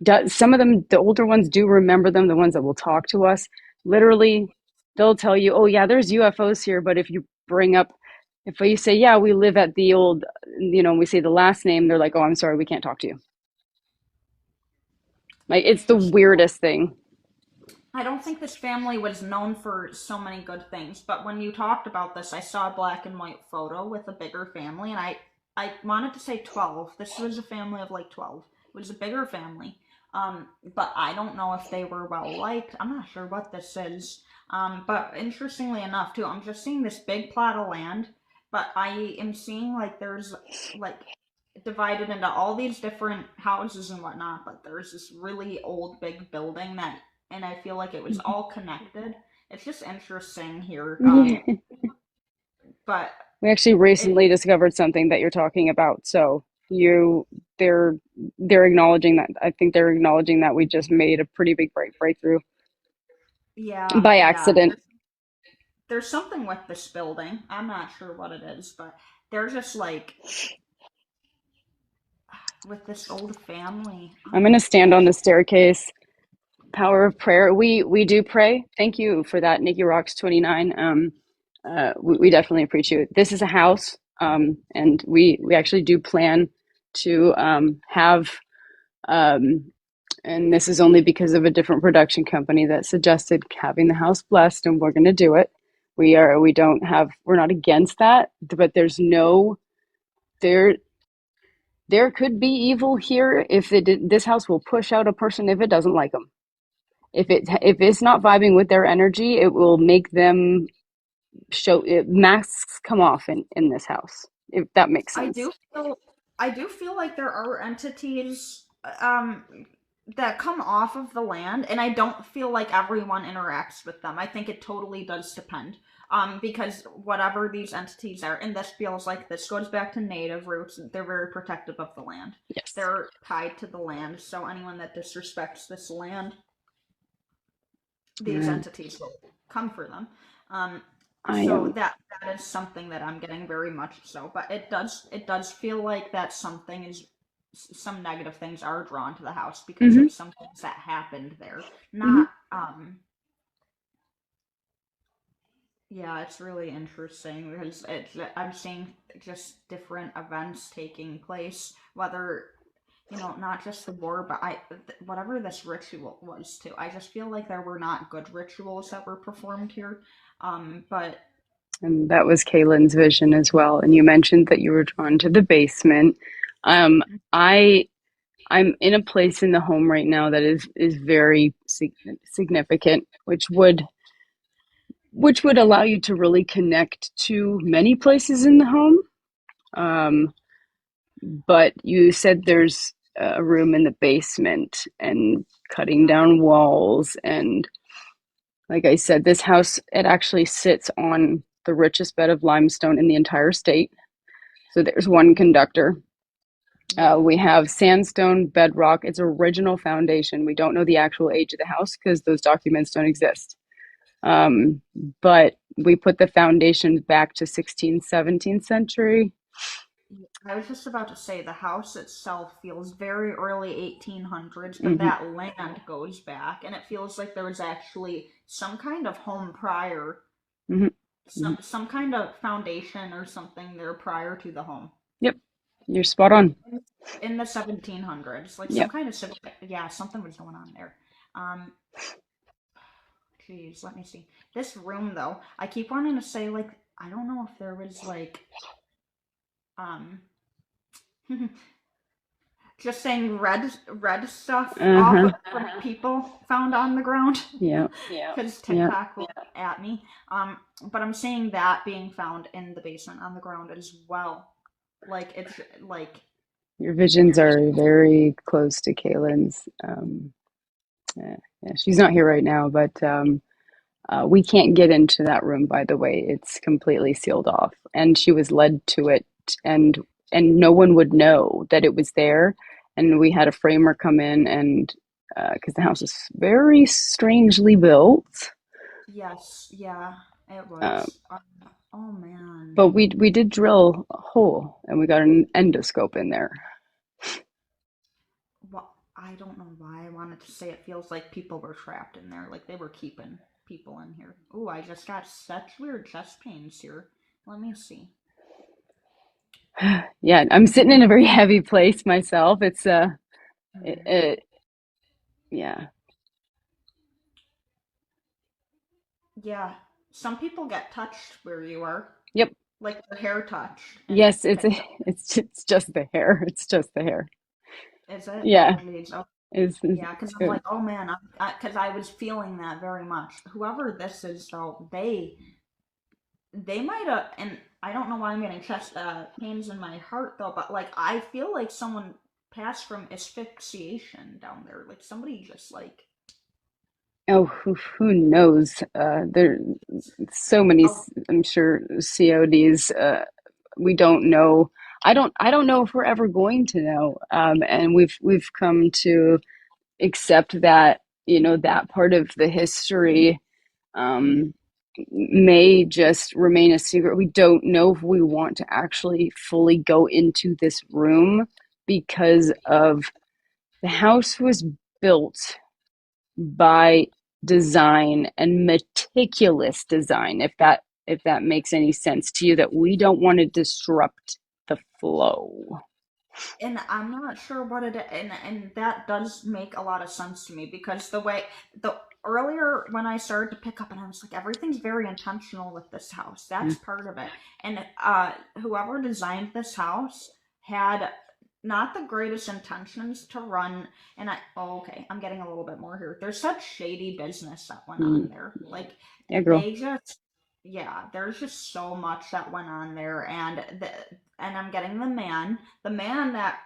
does. Some of them, the older ones, do remember them, the ones that will talk to us. Literally, they'll tell you, oh, yeah, there's UFOs here. But if you bring up, if you say, yeah, we live at the old, you know, we say the last name, they're like, oh, I'm sorry, we can't talk to you. Like, it's the Interesting. weirdest thing. I don't think this family was known for so many good things, but when you talked about this, I saw a black and white photo with a bigger family, and I wanted to say 12. This was a family of like 12. It was a bigger family. But I don't know if they were well liked. I'm not sure what this is. But interestingly enough, too, I'm just seeing this big plot of land, but I am seeing like there's like divided into all these different houses and whatnot, but there's this really old big building that, and I feel like it was all connected. It's just interesting here. Yeah. But We actually it, recently discovered something that you're talking about. So you, they're they're acknowledging that. I think they're acknowledging that we just made a pretty big breakthrough yeah, by yeah. accident. There's something with this building. I'm not sure what it is, but they're just like with this old family. I'm going to stand on the staircase. Power of prayer. We do pray. Thank you for that, Nikki Rocks 29. We definitely appreciate it. This is a house, and we actually do plan to have. Um, and this is only because of a different production company that suggested having the house blessed, and we're going to do it. We don't have, we're not against that, but there's no, there there could be evil here if it did, this house will push out a person if it doesn't like them. If it's not vibing with their energy, it will make them show it, masks come off in this house, if that makes I sense. do feel I do feel like there are entities um that come off of the land, and I don't feel like everyone interacts with them. I think it totally does depend. Because whatever these entities are, and this feels like this goes back to native roots, they're very protective of the land. Yes. They're tied to the land, so anyone that disrespects this land, these Yeah. entities will come for them. Um, I so am. that is something that I'm getting very much so. But it does feel like that something is some negative things are drawn to the house because Mm-hmm. of some things that happened there. Mm-hmm. Not yeah, it's really interesting because I'm seeing just different events taking place, whether not just the war, but whatever this ritual was too. I just feel like there were not good rituals that were performed here. But And that was Kaylin's vision as well. And you mentioned that you were drawn to the basement. Um, I I'm in a place in the home right now that is very significant, which would allow you to really connect to many places in the home. Um, but you said there's a room in the basement and cutting down walls, and like I said, this house, it actually sits on the richest bed of limestone in the entire state. So there's one conductor. yeah, We have sandstone bedrock, its original foundation. We don't know the actual age of the house because those documents don't exist. Um, but we put the foundations back to 16th, 17th century. I was just about to say the house itself feels very early 1800s, but Hmm. that land goes back, and it feels like there was actually some kind of home prior, Hmm. Hmm. some kind of foundation or something there prior to the home. Yep, you're spot on. In the 1700s, like some Yep. kind of yeah, something was going on there. Um, Geez, let me see. This room though, I keep wanting to say like I don't know if there was like um just saying red stuff off Uh-huh. of from people found on the ground Yeah. because Yeah. TikTok will at me. But I'm seeing that being found in the basement on the ground as well. Like it's like Your visions are very close to Kaylin's. Yeah, she's not here right now, but we can't get into that room, by the way. It's completely sealed off. And she was led to it, and no one would know that it was there. And we had a framer come in, and because the house is very strangely built. yes, yeah, it Um, was. Oh man. but we did drill a hole, and we got an endoscope in there. Well, I don't know why I wanted to say it feels like people were trapped in there, like they were keeping people in here. Ooh, I just got such weird chest pains here. Let me see. Yeah, I'm sitting in a very heavy place myself. It's it, Hmm. it, yeah. Yeah, some people get touched where you are, Yep. like the hair touch in Yes, it's TikTok. it's just the hair. It's just the hair. Is it? Yeah. Oh, geez. Oh, Is yeah, because I'm it, like, oh man, because I was feeling that very much. Whoever this is, though, they might have, and I don't know why I'm getting chest pains in my heart though, but like I feel like someone passed from asphyxiation down there. Like somebody just like oh, who knows? There so many, oh I'm sure, CODs. We don't know. I don't know if we're ever going to know. And we've come to accept that, that part of the history um, may just remain a secret. We don't know if we want to actually fully go into this room because of the house was built by design and meticulous design, if that makes any sense to you, that we don't want to disrupt the flow. and I'm not sure what it and that does make a lot of sense to me because the earlier when I started to pick up and I was like everything's very intentional with this house. That's part of it. And whoever designed this house had not the greatest intentions to run. And okay, I'm getting a little bit more here. There's such shady business that went Mm. on there. Like Yeah, girl. they just, yeah, there's just so much that went on there. And I'm getting the man that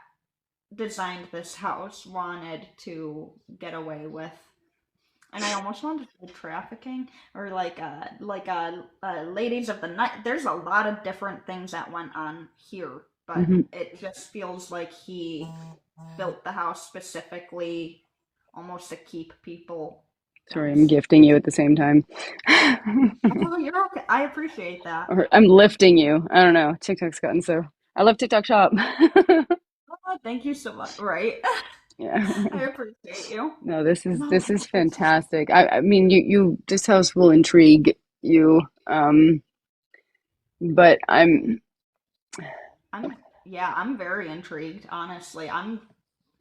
designed this house wanted to get away with, and I almost wanted to say trafficking or ladies of the night. There's a lot of different things that went on here, but Hmm. it just feels like he built the house specifically almost to keep people Sorry, I'm guns. gifting you at the same time. Oh, you're okay. I appreciate that. Or I'm lifting you. I don't know. TikTok's gotten so. I love TikTok shop. Oh, thank you so much. Right. Yeah. I appreciate you. No, this is No, this is this is. fantastic. I mean, you this house will intrigue you. But I'm. Yeah, I'm very intrigued. Honestly, I'm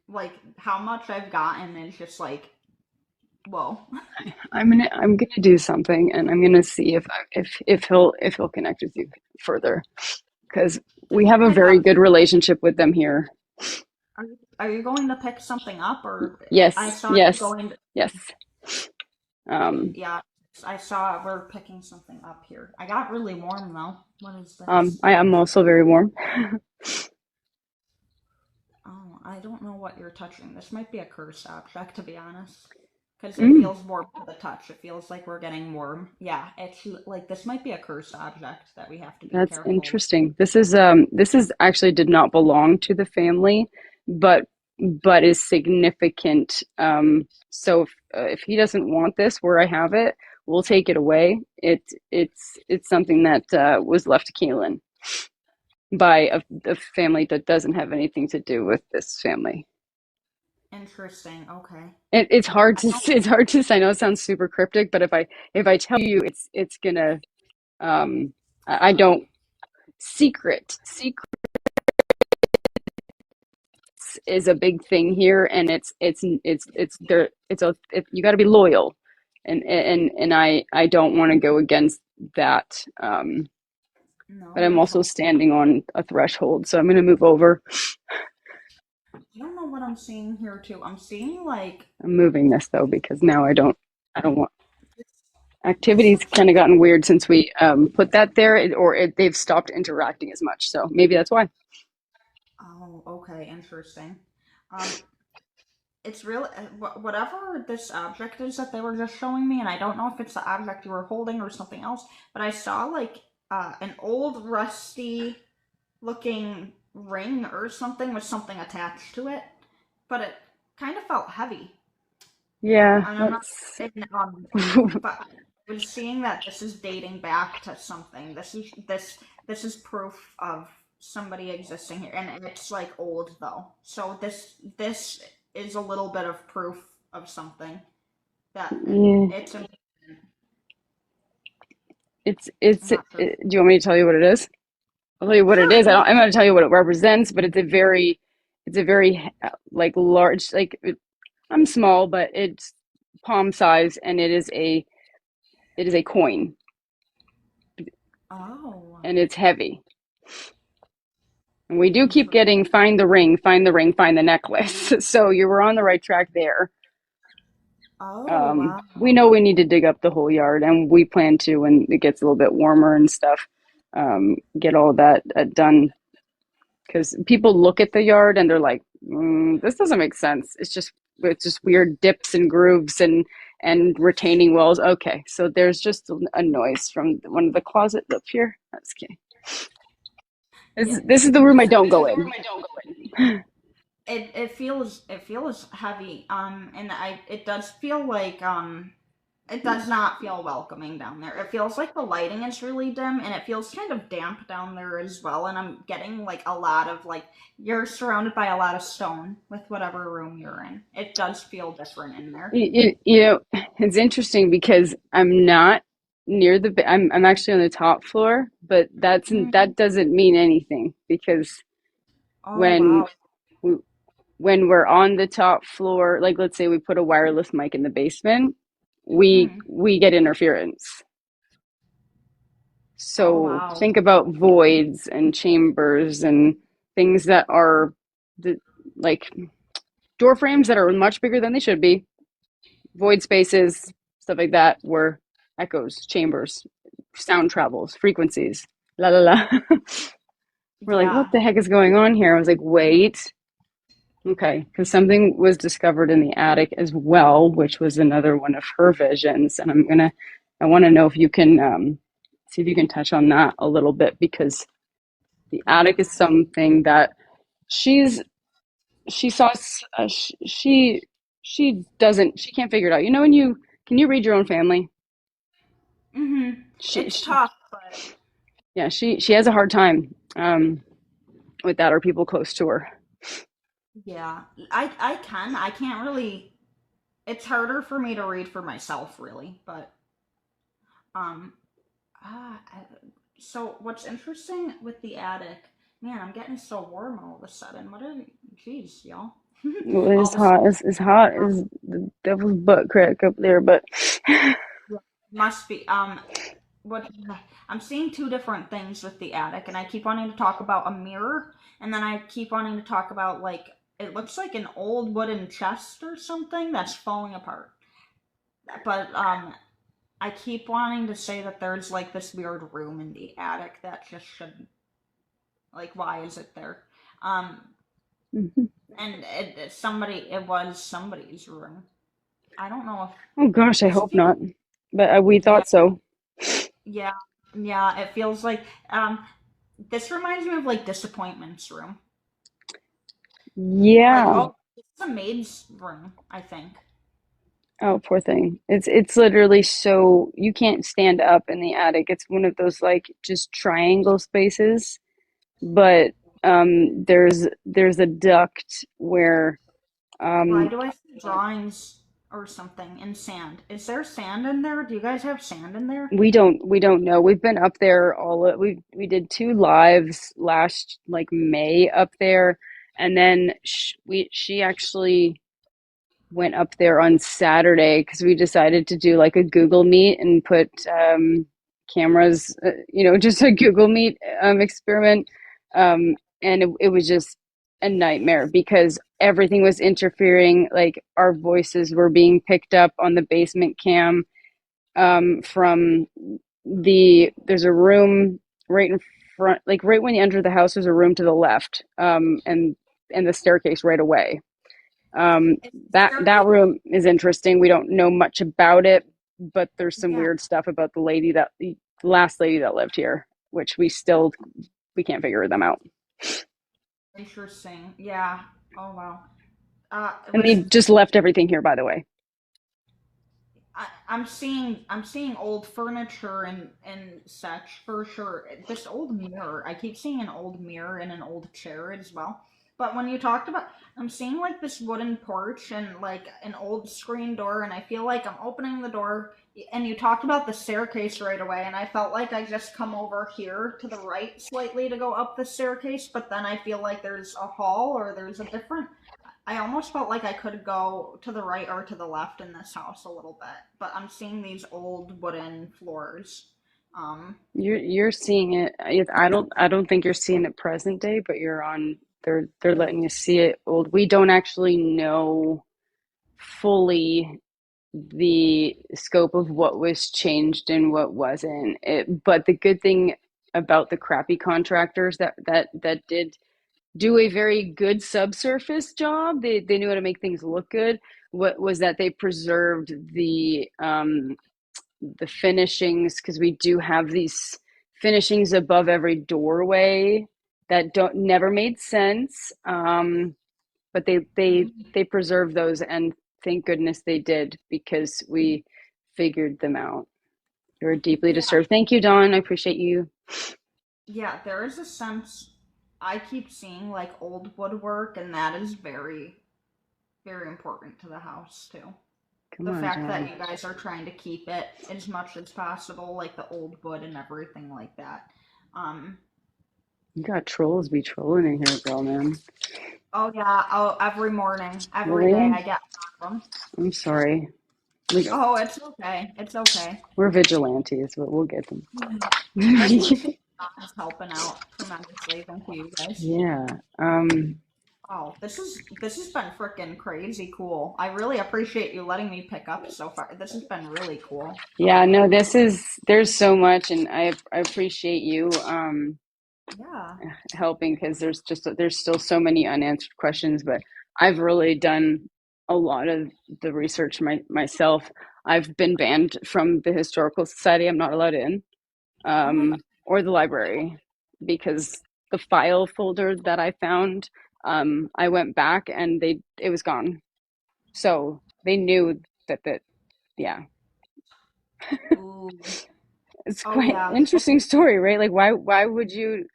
like how much I've gotten is just like whoa. I'm gonna do something, and I'm gonna see if he'll connect with you further, because This we have a might very have. good relationship with them here. Are you going to pick something up, or I Yes, saw you yes, going to, yes. Um, yeah, I saw we're picking something up here. I got really warm though. What is this? I am also very warm. Oh, I don't know what you're touching. This might be a cursed object, to be honest. Because it Mm, feels warm to the touch. It feels like we're getting warm. Yeah, it's like this might be a cursed object that we have to be that's careful with. interesting. This is actually did not belong to the family, but is significant. So if he doesn't want this where I have it, we'll take it away. It's something that was left to Keelan by a family that doesn't have anything to do with this family. Interesting. Okay. It's hard I to don't. it's hard to I know it sounds super cryptic, but if I tell you, it's gonna I don't secrets is a big thing here, and it's there it's a you got to be loyal, and I don't want to go against that. But No, I'm I also totally. standing on a threshold, so I'm gonna move over. I don't know what I'm seeing here too. I'm seeing like I'm moving this though because now I don't want this activities looks kind like. of gotten weird since we put that there, they've stopped interacting as much. So maybe that's why. Oh, okay, interesting. Um, it's really whatever this object is that they were just showing me, and I don't know if it's the object you were holding or something else, but I saw like an old rusty looking ring or something with something attached to it, but it kind of felt heavy. Yeah, And I'm not, that's and, but I was seeing that this is dating back to something. This is proof of somebody existing here, and it's like old though. So this is a little bit of proof of something that, and yeah. it's I'm not sure. Do you want me to tell you what it is? I'll tell you what it Sure, is. yeah. I'm going to tell you what it represents, but it's a very like large, like I'm small, but it's palm size, and it is a coin, Oh, and it's heavy. And we do keep interesting. getting find the ring, find the ring, find the necklace. So you were on the right track there. Oh, wow. We know we need to dig up the whole yard, and we plan to when it gets a little bit warmer and stuff. Get all that done, because people look at the yard and they're like, "This doesn't make sense. It's just weird dips and grooves and retaining walls." Okay, so there's just a noise from one of the closets up here. That's okay. This Yeah. is this is the room I don't go in. It feels heavy. And it does feel like it does not feel welcoming down there. It feels like the lighting is really dim, and it feels kind of damp down there as well. And I'm getting like a lot of like you're surrounded by a lot of stone with whatever room you're in. It does feel different in there. It's interesting because I'm not near I'm actually on the top floor, but Hmm. that doesn't mean anything because Oh when wow. we, when we're on the top floor, like let's say we put a wireless mic in the basement, we Hmm. we get interference. Oh So wow. think about voids and chambers and things that are the like door frames that are much bigger than they should be, void spaces, stuff like that, where echoes, chambers, sound travels, frequencies, la la la. We're like, what Yeah. the heck is going on here? I was like, wait, okay, because something was discovered in the attic as well, which was another one of her visions, and I want to know if you can see if you can touch on that a little bit because the attic is something that she's she saw she can't figure it out. You know when you can you read your own family? It's She tough, but yeah, she has a hard time with that or people close to her. yeah, I can't really. It's harder for me to read for myself, really. But um, ah, so what's interesting with the attic? Man, I'm getting so warm all of a sudden. What are, jeez, y'all? All It's of a sudden, hot. It's hot as the devil's butt crack up there, but must be. What I'm seeing two different things with the attic, and I keep wanting to talk about a mirror, and then I keep wanting to talk about like it looks like an old wooden chest or something that's falling apart. But I keep wanting to say that there's like this weird room in the attic that just shouldn't. Like, why is it there? Um, and it was somebody's room. I don't know if oh gosh, I this hope feels. not. But we Yeah, thought so. yeah, yeah. It feels like this reminds me of like Disappointment's room. Like, Yeah. oh, it's a maid's room, I think. Oh, poor thing. It's literally so you can't stand up in the attic. It's one of those like just triangle spaces, but there's a duct where Why um do I see drawings or something in sand? Is there sand in there? Do you guys have sand in there? we don't know. We've been up there we did two lives last like May up there, and then she actually went up there on Saturday because we decided to do like a Google Meet and put cameras, just a Google Meet experiment. And it was just a nightmare because everything was interfering. Like our voices were being picked up on the basement cam from there's a room right in front, like right when you enter the house, there's a room to the left, and the staircase right away. Um, It's the that staircase. room is interesting. We don't know much about it, but there's some Yeah, weird stuff about the last lady that lived here, which we can't figure them out. interesting. Yeah. Oh wow. It And they was. just left everything here, by the way. I'm seeing old furniture and such for sure. This old mirror. I keep seeing an old mirror and an old chair as well. But when you talked about, I'm seeing like this wooden porch and like an old screen door, and I feel like I'm opening the door. And you talked about the staircase right away, and I felt like I just come over here to the right slightly to go up the staircase, but then I feel like there's a hall or there's a different. I almost felt like I could go to the right or to the left in this house a little bit, but I'm seeing these old wooden floors. Um, You're seeing it. I don't think you're seeing it present day, but you're on. They're letting you see it old. We don't actually know fully the scope of what was changed and what wasn't. But the good thing about the crappy contractors that did do a very good subsurface job, they knew how to make things look good. What was that they preserved the finishings because we do have these finishings above every doorway that don't never made sense. But they preserved those, and thank goodness they did because we figured them out. They were deeply yeah, disturbed. Thank you, Dawn. I appreciate you. yeah, there is a sense I keep seeing like old woodwork, and that is very, very important to the house too. Come The on, fact that John. you guys are trying to keep it as much as possible, like the old wood and everything like that. Um, You got trolls be trolling in here, girl, man. oh yeah, oh every morning, every day Really? I get one of them. I'm sorry. Like, Oh, it's okay. It's okay. we're vigilantes, but we'll get them. I appreciate you guys helping out tremendously. Thank you, you guys. Yeah. Um, Wow, this has been freaking crazy cool. I really appreciate you letting me pick up so far. This has been really cool. Yeah, no, there's so much, and I appreciate you Yeah. helping because there's still so many unanswered questions, but I've really done a lot of the research myself. I've been banned from the historical society. I'm not allowed in, Oh my God. or the library because the file folder that I found, I went back and they it was gone. So they knew that yeah, Ooh. it's Oh quite yeah. interesting story, right? Like why would you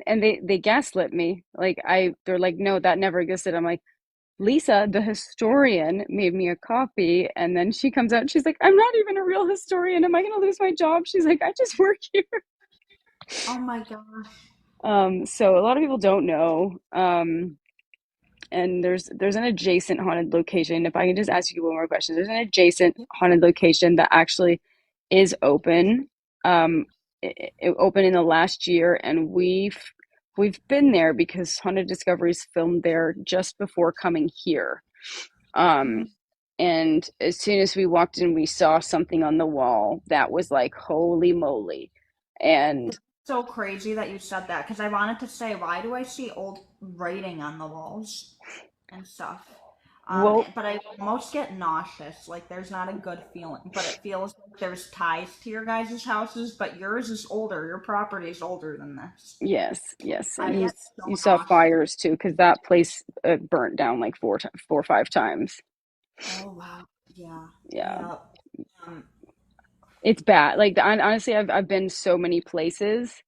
and they gaslit me. Like they're like, no, that never existed. I'm like, Lisa, the historian, made me a copy, and then she comes out and she's like, I'm not even a real historian. Am I gonna lose my job? She's like, I just work here. Oh my gosh. So a lot of people don't know. And there's an adjacent haunted location. If I can just ask you one more question, there's an adjacent haunted location that actually is open. It opened in the last year, and we've been there because Haunted Discoveries filmed there just before coming here. Um, Mhm. and as soon as we walked in, we saw something on the wall that was like, holy moly. And It's so crazy that you said that because I wanted to say, why do I see old writing on the walls and stuff? well, But I almost get nauseous. Like there's not a good feeling, but it feels like there's ties to your guys' houses, but yours is older. Your property is older than this. yes, yes, I and get so you saw nauseous. fires too, because that place burnt down like 4 or 5 times. Oh wow. Yeah. Yeah, Yeah. Um, it's bad. Like honestly, I've been so many places,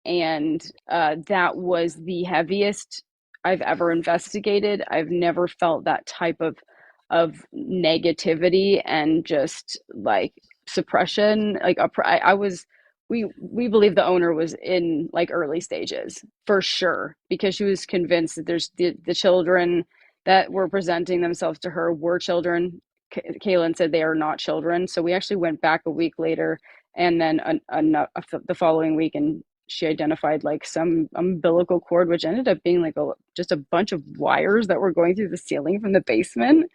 and that was the heaviest I've ever investigated. I've never felt that type of negativity and just like suppression. Like I was, we believe the owner was in like early stages for sure because she was convinced that there's the children that were presenting themselves to her were children. Kaylin said they are not children. So we actually went back a week later and then the following week, and she identified like some umbilical cord, which ended up being like just a bunch of wires that were going through the ceiling from the basement,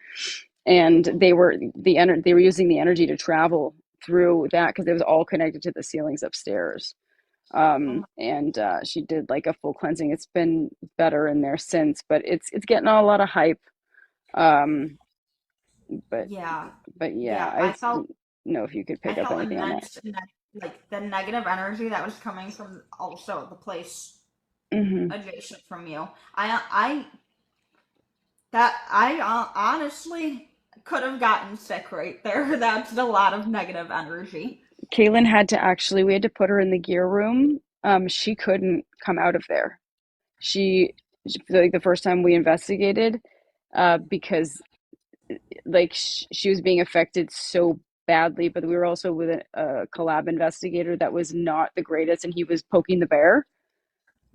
and they were using the energy to travel through that because it was all connected to the ceilings upstairs. oh my, And she did like a full cleansing. It's been better in there since, but it's getting a lot of hype. Um, but yeah. yeah, Yeah. I don't know if you could I pick up felt anything on that. like the negative energy that was coming from also the place Hmm. adjacent from you. I that I honestly could have gotten sick right there. That's a lot of negative energy. Caitlin had to actually, we had to put her in the gear room. She couldn't come out of there. She, like the first time we investigated, because like she was being affected so badly, but we were also with a collab investigator that was not the greatest, and he was poking the bear.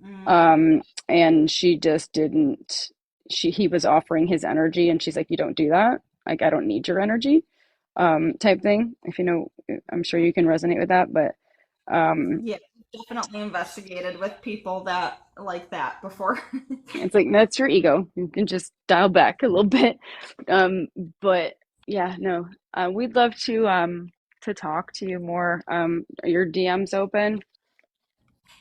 Mm, And she just didn't. He was offering his energy, and she's like, "You don't do that. Like, I don't need your energy." Type thing. If you know, I'm sure you can resonate with that, but um, yeah, definitely investigated with people that like that before. it's like that's your ego. You can just dial back a little bit. Um, but yeah, no, we'd love to talk to you more. Are your DMs open?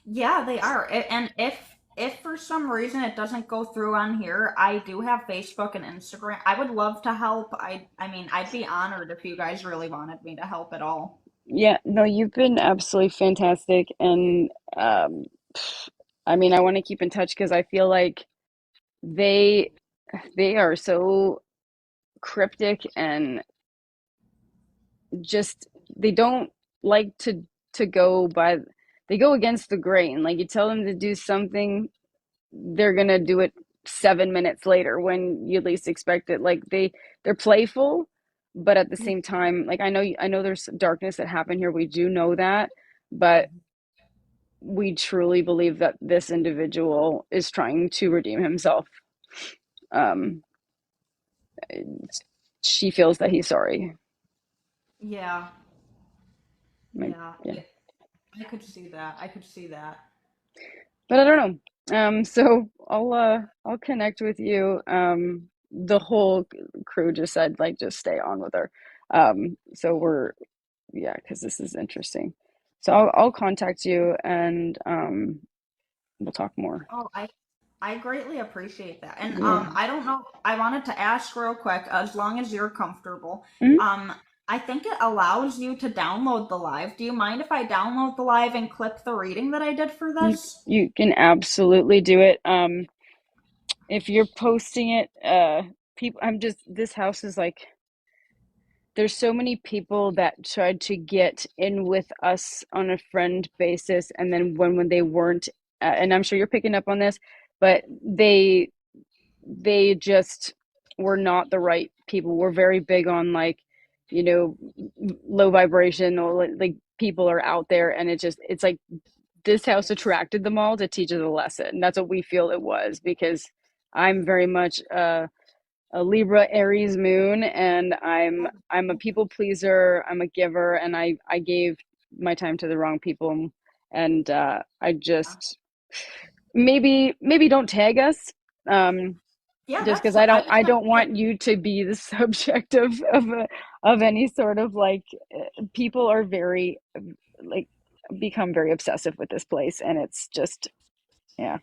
Yeah, they are. And if for some reason it doesn't go through on here, I do have Facebook and Instagram. I would love to help. I mean, I'd be honored if you guys really wanted me to help at all. Yeah, no, you've been absolutely fantastic, and I mean, I want to keep in touch because I feel like they they are so cryptic and just they don't like to go by they go against the grain. Like you tell them to do something, they're gonna do it 7 minutes later when you least expect it. Like they're playful, but at the Yeah. same time, like I know there's darkness that happened here. We do know that, but we truly believe that this individual is trying to redeem himself. Um, she feels that he's sorry. Yeah. Like, Yeah. yeah, I could see that. I could see that. but I don't know. So I'll connect with you. The whole crew just said like just stay on with her. So we're yeah, because this is interesting. So I'll contact you and we'll talk more. Oh, I greatly appreciate that. And Yeah. I don't know, I wanted to ask real quick, as long as you're comfortable. Mhm. Um I think it allows you to download the live. Do you mind if I download the live and clip the reading that I did for this? You can absolutely do it. If you're posting it, people, I'm just this house is like there's so many people that tried to get in with us on a friend basis, and then when they weren't, and I'm sure you're picking up on this, but they just were not the right people. We're very big on like, you know, low vibration or like people are out there, and it's like this house attracted them all to teach us a lesson. That's what we feel it was because I'm very much a Libra Aries moon, and I'm a people pleaser. I'm a giver, and I gave my time to the wrong people, and I just maybe don't tag us, Yeah, just that's because I was I gonna don't say, want you to be the subject of any sort of like people are very like become very obsessive with this place, and it's just yeah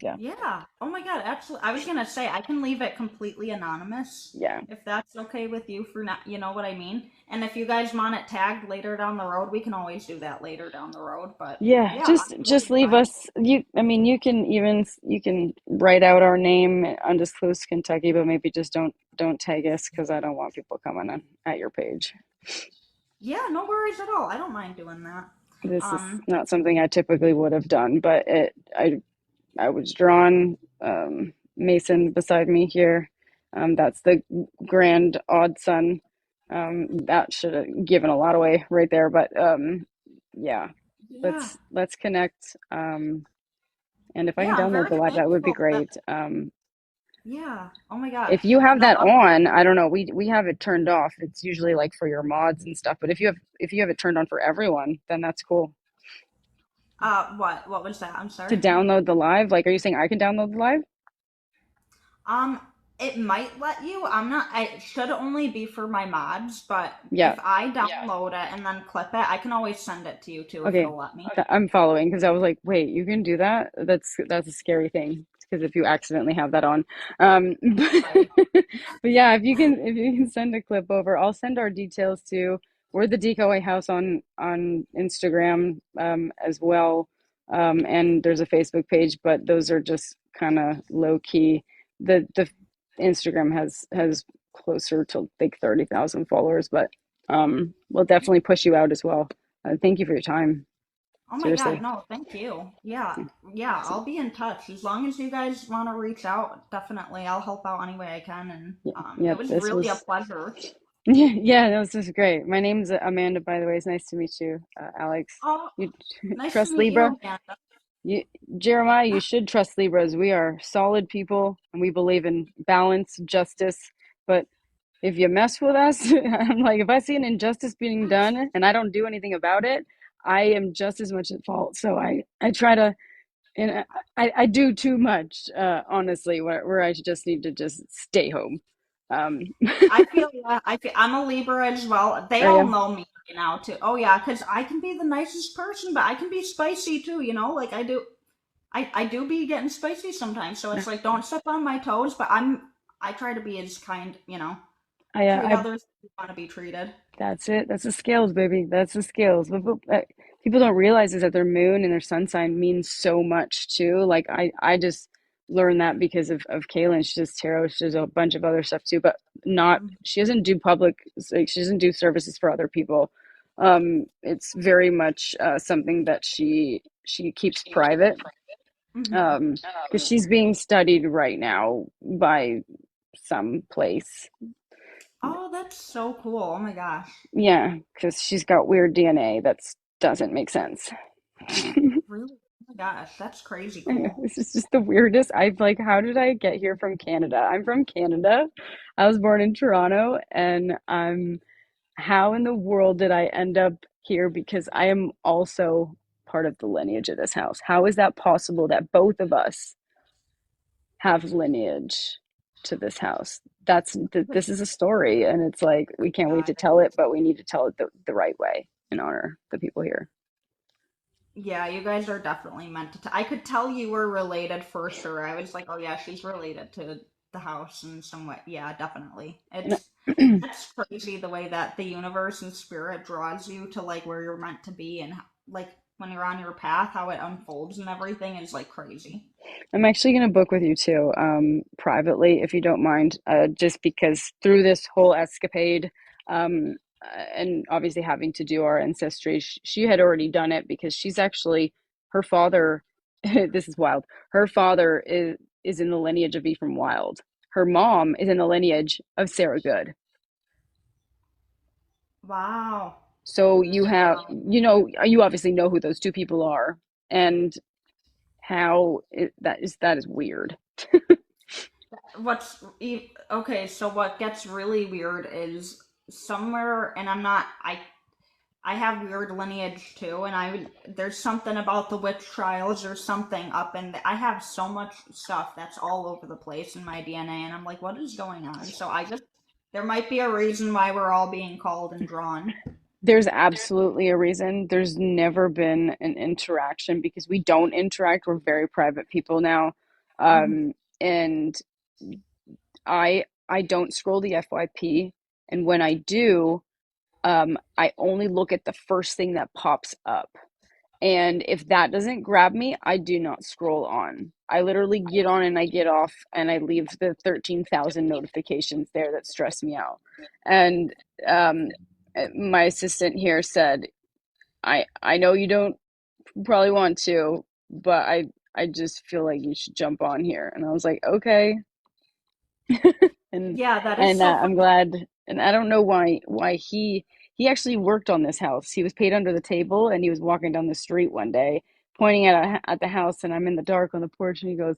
yeah yeah. Oh my God, actually, I was gonna say I can leave it completely anonymous yeah. if that's okay with you for not, you know what I mean? And if you guys want it tagged later down the road, we can always do that later down the road. But Yeah, yeah, I'm just totally leave fine. us. I mean, you can write out our name, undisclosed Kentucky, but maybe just don't tag us because I don't want people coming on at your page. Yeah, no worries at all. I don't mind doing that. This is Um, not something I typically would have done, but I was drawn. Mason beside me here. That's the grand odd son. That should have given a lot away right there, but yeah, yeah, let's connect. And if I can yeah. I'm download very the live, that would be thankful that. great. Yeah. Oh my gosh. If you have No. that on, I don't know. We have it turned off. It's usually like for your mods and stuff. But if you have it turned on for everyone, then that's cool. What? What was that? I'm To sorry. download the live, like, are you saying I can download the live? Um, it might let you. I'm not. It should only be for my mods, but Yeah. if I download it and then clip it, I can always send it to you too if Okay. it'll let me. I'm following because I was like, wait, you can do that? That's a scary thing because if you accidentally have that on. Right. But yeah, if you can send a clip over, I'll send our details to we're the Decoy House on Instagram as well. And there's a Facebook page, but those are just kind of low key. The Instagram has closer to like 30,000 followers, but we'll definitely push you out as well. Thank you for your time. Oh my God, Seriously. no, thank you. Yeah, yeah, I'll be in touch. As long as you guys want to reach out, definitely I'll help out any way I can. And Yeah, it yeah, was this really a was pleasure. yeah, no, this is great. My name's Amanda, by the way. It's nice to meet you, Alex. Oh, You nice to trust meet you, Libra? Amanda. You Jeremiah, you should trust Libras. We are solid people and we believe in balance, justice. But if you mess with us, I'm like, if I see an injustice being done and I don't do anything about it, I am just as much at fault. So I try to and I do too much, honestly, where I just need to just stay home. Um, I feel that. I'm a Libra as well. They oh all yeah, know me now too. Oh yeah, because I can be the nicest person, but I can be spicy too. You know, like I do. I do be getting spicy sometimes. So it's like don't step on my toes. But I try to be as kind. You know, treat I others as you want to be treated. that's it. That's the scales, baby. That's the scales. But people don't realize is that their moon and their sun sign means so much too. Like I just learned that because of Kaylin. She does tarot. She does a bunch of other stuff too, but not. She doesn't do public. Like she doesn't do services for other people. It's very much something that she keeps private. Mm-hmm. Because she's being studied right now by some place. Oh, that's so cool. Oh my gosh. Yeah, because she's got weird DNA that doesn't make sense. Really? Oh my gosh, that's crazy cool. This is just the weirdest. I've like, how did I get here from Canada? I'm from Canada. I was born in Toronto, and how in the world did I end up here? Because I am also part of the lineage of this house? How is that possible that both of us have lineage to this house? This is a story, and it's like we can't wait God. to tell it, but we need to tell it the right way and honor the people here. Yeah, you guys are definitely meant to. I could tell you were related for sure. I was like, oh yeah, she's related to the house in some way. Yeah, definitely. And That's crazy the way that the universe and spirit draws you to like where you're meant to be and like when you're on your path, how it unfolds and everything is like crazy. I'm actually going to book with you too, privately, if you don't mind, just because through this whole escapade, and obviously having to do our ancestry, she had already done it because she's actually, her father, this is wild. Her father is in the lineage of Ephraim Wild. Her mom is in the lineage of Sarah Good. Wow. So you have, you obviously know who those two people are, and that is weird. Okay, so what gets really weird is somewhere, and I have weird lineage too, and there's something about the witch trials or something up in I have so much stuff that's all over the place in my DNA, and I'm like, what is going on? So there might be a reason why we're all being called and drawn. There's absolutely a reason. There's never been an interaction because we don't interact. We're very private people now. Mhm. And I don't scroll the FYP. And when I do, I only look at the first thing that pops up. And if that doesn't grab me, I do not scroll on. I literally get on and I get off and I leave the 13,000 notifications there that stress me out. And um, my assistant here said, I know you don't probably want to, but I just feel like you should jump on here. And I was like, okay. and Yeah, that is and so I'm funny. glad. And I don't know why he actually worked on this house. He was paid under the table, and he was walking down the street one day, pointing at the house, and I'm in the dark on the porch, and he goes,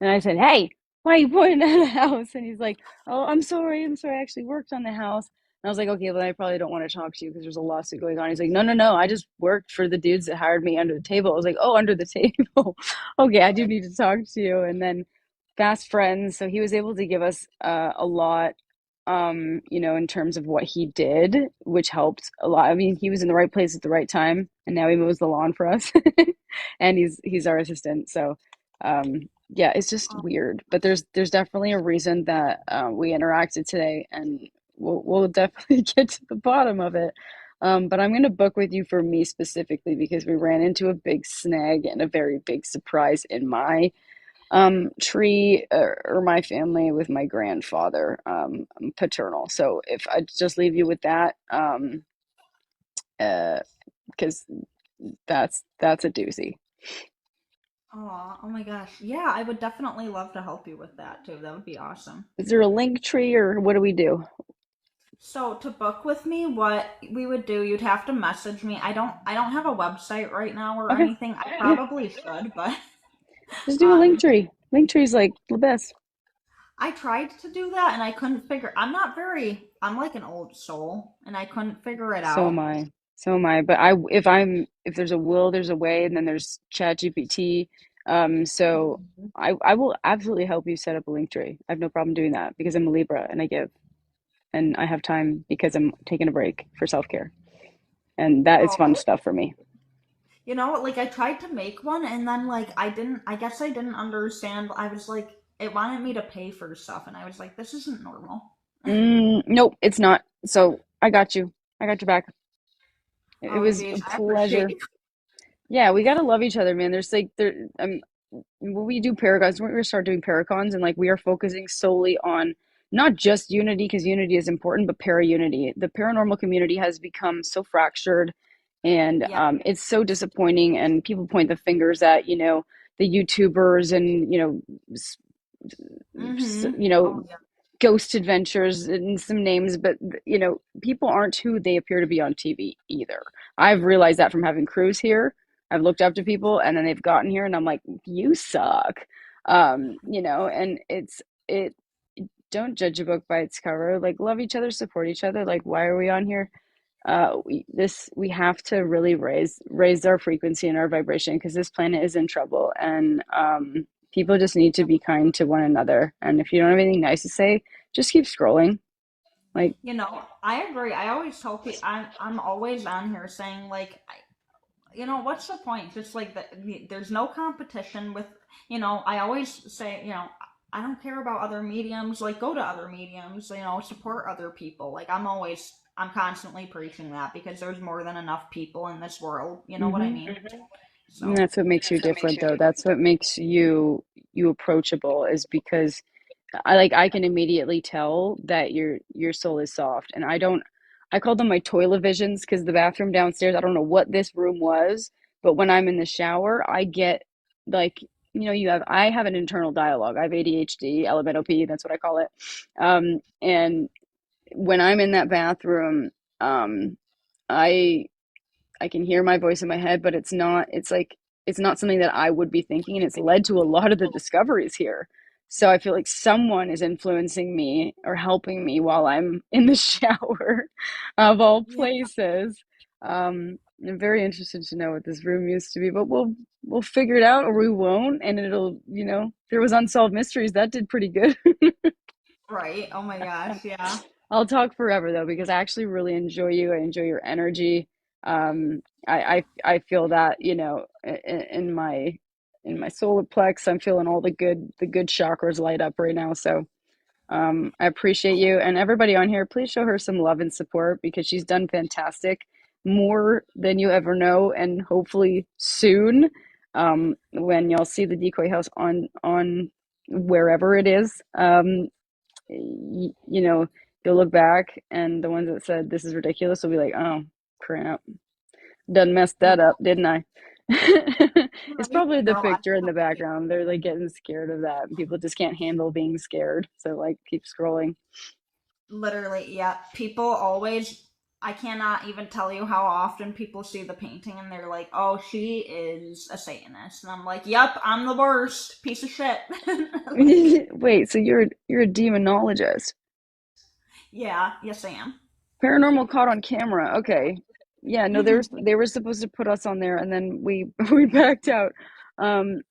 and I said, "Hey, why are you pointing at the house?" And he's like, "Oh, I'm sorry, I actually worked on the house." And I was like, "Okay, well, I probably don't want to talk to you because there's a lawsuit going on." He's like, No, I just worked for the dudes that hired me under the table." I was like, "Oh, under the table." Okay, I do need to talk to you. And then fast friends, so he was able to give us a lot, in terms of what he did, which helped a lot. I mean, he was in the right place at the right time, and now he mows the lawn for us. And he's our assistant. So yeah, it's just weird, but there's definitely a reason that we interacted today, and we'll definitely get to the bottom of it. But I'm going to book with you for me specifically because we ran into a big snag and a very big surprise in my tree, or my family with my grandfather, paternal. So if I just leave you with that, uh, because that's a doozy. Oh my gosh. Yeah, I would definitely love to help you with that too. That would be awesome. Is there a link tree or what do we do? So to book with me, what we would do, you'd have to message me. I don't have a website right now or Okay, anything. I probably should, but just do a link um tree. Link tree's like the best. I tried to do that and I couldn't figure I'm like an old soul and I couldn't figure it So am out. I. So am I. But if there's a will, there's a way, and then there's Chat GPT. So I will absolutely help you set up a link tree. I have no problem doing that because I'm a Libra and I give, and I have time because I'm taking a break for self-care. And that is fun Oh, stuff for me. like I tried to make one and then like I guess I didn't understand. I was like it wanted me to pay for stuff and I was like this isn't normal. Nope, it's not. So I got you. I got your back. It Oh was a geez, I appreciate pleasure. you. Yeah, we gotta love each other, man. There's like there when we do paragons, when we start doing paragons, and like we are focusing solely on not just unity because unity is important, but para unity. The paranormal community has become so fractured, and Yeah. it's so disappointing. And people point the fingers at the YouTubers and Mm-hmm. Oh yeah. ghost adventures and some names, but people aren't who they appear to be on TV either. I've realized that from having crews here. I've looked up to people and then they've gotten here and I'm like, you suck. And it don't judge a book by its cover. Like love each other, support each other. Like why are we on here? we have to really raise our frequency and our vibration because this planet is in trouble, and people just need to be kind to one another. And if you don't have anything nice to say, just keep scrolling. Like, I agree. I always tell people I'm always on here saying like, what's the point? Just like there's no competition with, I always say, I don't care about other mediums. Like, go to other mediums. Support other people. Like, I'm constantly preaching that because there's more than enough people in this world. You know what I hmm mean? and So that's what makes you different, though. That's what makes you approachable, is because I can immediately tell that your soul is soft. And I call them my toilet visions because the bathroom downstairs, I don't know what this room was, but when I'm in the shower, I get like, I have an internal dialogue. I have ADHD, LMNOP, that's what I call it. And when I'm in that bathroom, um, I I can hear my voice in my head, but it's not something that I would be thinking, and it's led to a lot of the discoveries here. So I feel like someone is influencing me or helping me while I'm in the shower, of all yeah, places. I'm very interested to know what this room used to be, but we'll figure it out, or we won't, and it'll, there was Unsolved Mysteries that did pretty good. right. Oh my gosh, yeah. I'll talk forever though, because I actually really enjoy you. I enjoy your energy. I feel that, in my solar plex, I'm feeling all the good chakras light up right now. So I appreciate you, and everybody on here. Please show her some love and support because she's done fantastic, more than you ever know, and hopefully soon, when y'all see the decoy house on wherever it is. You know, you'll look back, and the ones that said this is ridiculous will be like, oh crap, done messed Yeah, that up, didn't I? It's right, probably the girl. picture in the background. They're like getting scared of that. People just can't handle being scared. So like keep scrolling. Literally, yeah. People always, I cannot even tell you how often people see the painting and they're like, oh, she is a Satanist. And I'm like, yep, I'm the worst piece of shit. Like, Wait, so you're a demonologist. yeah, yes, I am. Paranormal caught on camera. Okay. Yeah, no, they were supposed to put us on there, and then we we backed out. Um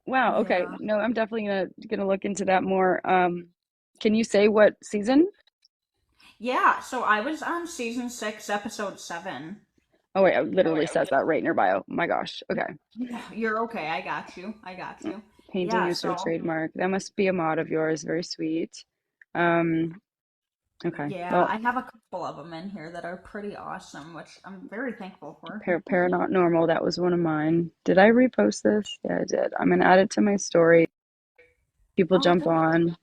Wow, okay. Yeah. No, I'm definitely gonna look into that more. Can you say what season? Yeah, so I was on season 6, episode 7. Oh wait, it literally says that right in your bio. My gosh. Okay. No, you're okay. I got you. I got you. Painting Yeah, use or so trademark. That must be a mod of yours. Very sweet. Um, okay. yeah, Well, I have a couple of them in here that are pretty awesome, which I'm very thankful for. Not Normal, that was one of mine. Did I repost this? Yeah, I did. I'm gonna add it to my story. People Oh, jump thank you. on,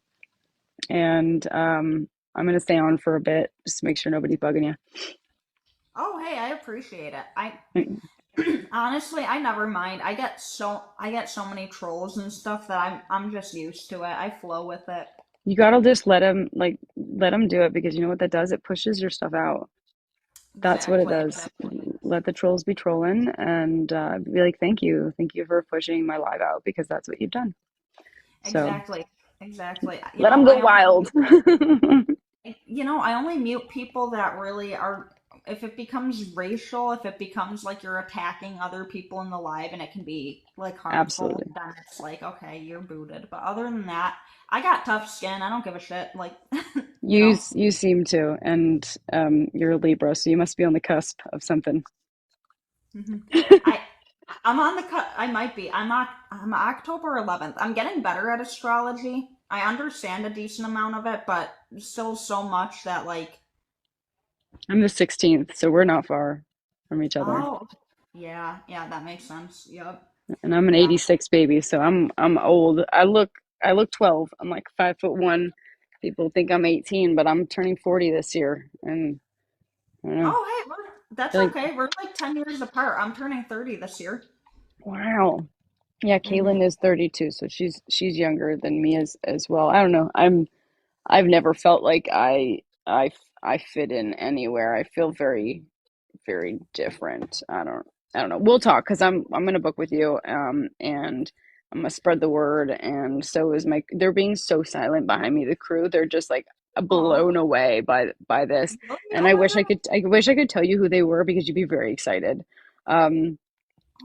and I'm gonna stay on for a bit just to make sure nobody's bugging Oh, hey, I appreciate it. I you. honestly, I never mind. I get so many trolls and stuff that I'm just used to it. I flow with it. You gotta just let them do it, because you know what that does? It pushes your stuff out. That's what it Exactly. does. Let the trolls be trolling, and be like, thank you for pushing my live out, because that's what you've done. So Exactly. Exactly. let them go wild. I only mute people that really are. If it becomes racial, if it becomes like you're attacking other people in the live and it can be like harmful, Absolutely. then it's like, okay, you're booted. But other than that, I got tough skin. I don't give a shit. Like, you know. You seem to, and you're a Libra, so you must be on the cusp of something. hmm I I'm on the cut. I might be. I'm October 11th. I'm getting better at astrology. I understand a decent amount of it, but still so much that like, I'm the 16th, so we're not far from each other. oh, yeah, yeah, that makes sense. Yep. And I'm an Yeah. 86 baby, so I'm old. I look 12. I'm like 5'1". People think I'm 18, but I'm turning 40 this year, and I don't know. Oh, hey, I that's feel like, okay. We're like 10 years apart. I'm turning 30 this year. wow. Yeah, hmm Caitlin is 32, so she's younger than me as well. I don't know. I've never felt like I fit in anywhere. I feel very different. I don't know. We'll talk, because I'm gonna book with you, and I'm gonna spread the word. And so is my. They're being so silent behind me. The crew, they're just like Aw. blown away by this, Really? and Oh my god. I wish I could tell you who they were because you'd be very excited. Um,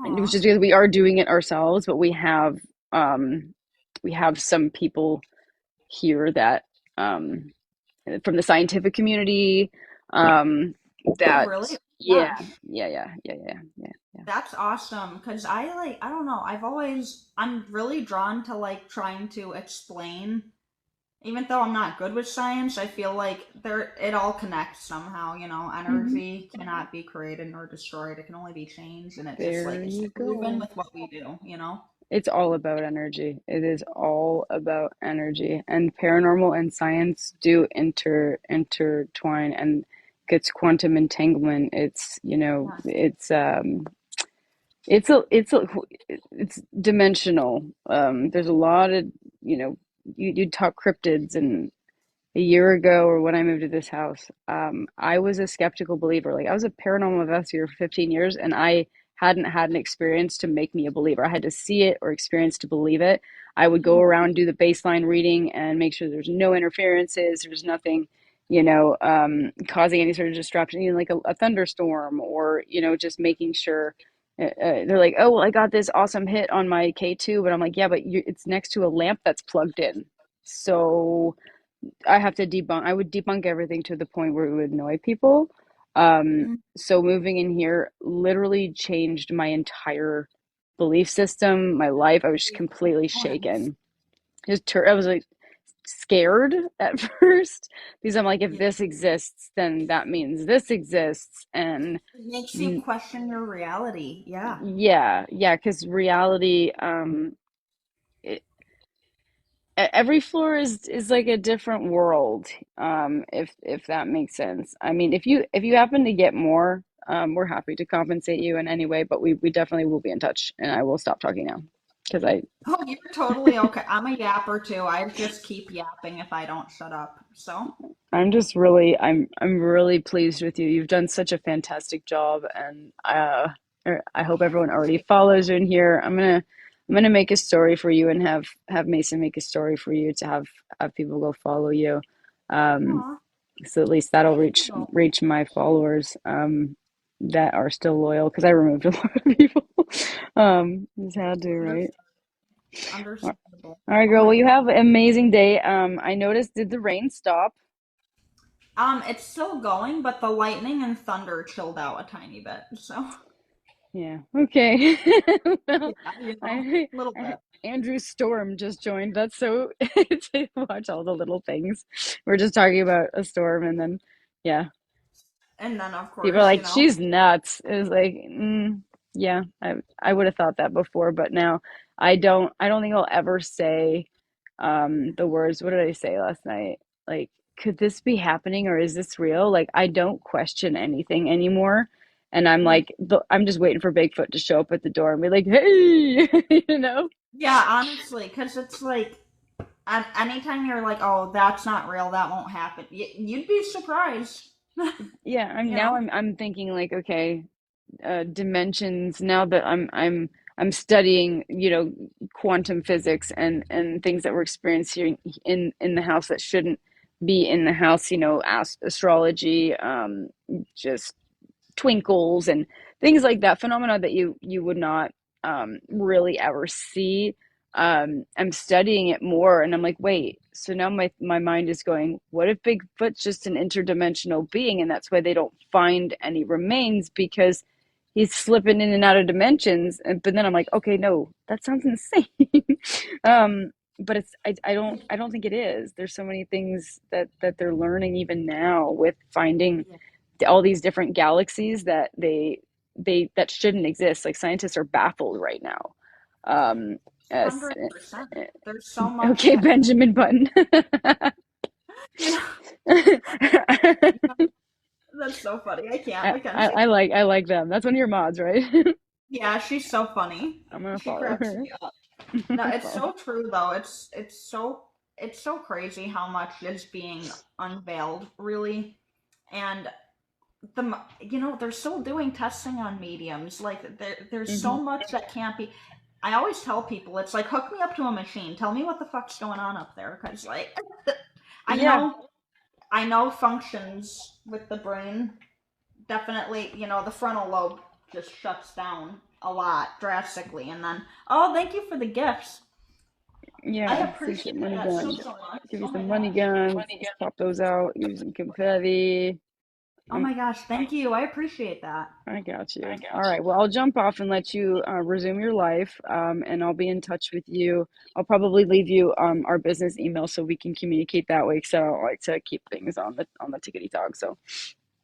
which Aw. is because we are doing it ourselves, but we have some people here that um, from the scientific community Oh that really? yeah, Gosh. yeah. That's awesome. Cause I like, I don't know, I'm really drawn to like trying to explain, even though I'm not good with science, I feel like it all connects somehow, you know. Hmm. Energy cannot be created nor destroyed. It can only be changed, and There it's you proven go. with what we do, you know? It's all about energy. It is all about energy, and paranormal and science do intertwine, and gets quantum entanglement. It's Yes. it's dimensional. There's a lot of you talk cryptids, and a year ago or when I moved to this house, I was a skeptical believer. Like I was a paranormal investigator for 15 years, and I hadn't had an experience to make me a believer. I had to see it or experience to believe it. I would go Oh, around, do the baseline reading, and make sure there's no interferences, there's nothing, causing any sort of disruption, even like a thunderstorm, or just making sure. They're like, oh, well, I got this awesome hit on my K2, but I'm like, yeah, but it's next to a lamp that's plugged in. So I have to debunk. I would debunk everything to the point where it would annoy people. mm, So moving in here literally changed my entire belief system, my life. I was just completely nice. shaken. I was like scared at first because I'm like, if Yeah. this exists, then that means this exists, and It makes you question your reality. Yeah. yeah, because reality, it, every floor is like a different world, if that makes sense. I mean, if you happen to get more, we're happy to compensate you in any way, but we definitely will be in touch, and I will stop talking now because Oh, you're totally okay. I'm a yapper too. I just keep yapping if I don't shut up. So, I'm really pleased with you. You've done such a fantastic job, and I hope I everyone already appreciate follows you in here. I'm gonna make a story for you, and have Mason make a story for you to have people go follow you. that. Um, Aw, so at least that'll thank reach you. reach my followers, that are still loyal, because I removed a lot of people. Just had to, Under, right? understandable. All right, Oh girl. my Well, you god. have an amazing day. I noticed, did the rain stop? It's still going, but the lightning and thunder chilled out a tiny bit. So, Yeah. Okay. yeah, Well, you know, I, a little I bit. Andrew Storm just joined. That's so to watch all the little things. We're just talking about a storm, and then yeah, And then, of people are course, like, she's nuts. It was like, yeah, I would have thought that before, but now I don't think I'll ever say the words. What did I say last night? Like, could this be happening, or is this real? Like, I don't question anything anymore. And I'm yeah. like, I'm just waiting for Bigfoot to show up at the door and be like, hey, you know? Yeah, honestly, because it's like, anytime you're like, oh, that's not real, that won't happen, you'd be surprised. Yeah, You know? I'm thinking like, okay, dimensions, now that I'm studying, quantum physics, and things that we're experiencing in the house that shouldn't be in the house, astrology, just twinkles and things like that, phenomena that you would not really ever see. I'm studying it more, and I'm like, wait, so now my mind is going, what if Bigfoot's just an interdimensional being, and that's why they don't find any remains, because he's slipping in and out of dimensions? But then I'm like, okay, no, that sounds insane. But I don't think it is. There's so many things that they're learning even now with finding Yeah, all these different galaxies that that shouldn't exist. Like, scientists are baffled right now. As 100%. There's so much Okay, that, Benjamin Button. you know, you know, that's so funny. I can't, Mackenzie. I like them. That's one of your mods, right? Yeah, she's so funny. I'm gonna She follow cracks her. me up. No, it's so true though. It's so crazy how much is being unveiled, really. And they're still doing testing on mediums. Like there's Hmm. so much that can't be. I always tell people it's like hook me up to a machine. Tell me what the fuck's going on up there, because like I Yeah, know. I know functions with the brain definitely, the frontal lobe just shuts down a lot drastically. And then, oh, thank you for the gifts. I Yeah, so you get appreciate money that so, guns. so much. Give you Oh my some money gosh. guns. Just pop those out. Use some confetti. Oh Um, my gosh. Thank you. I appreciate that. I got you. All right. Well, I'll jump off and let you resume your life, and I'll be in touch with you. I'll probably leave you our business email so we can communicate that way. So I don't like to keep things on the tickety talk. So,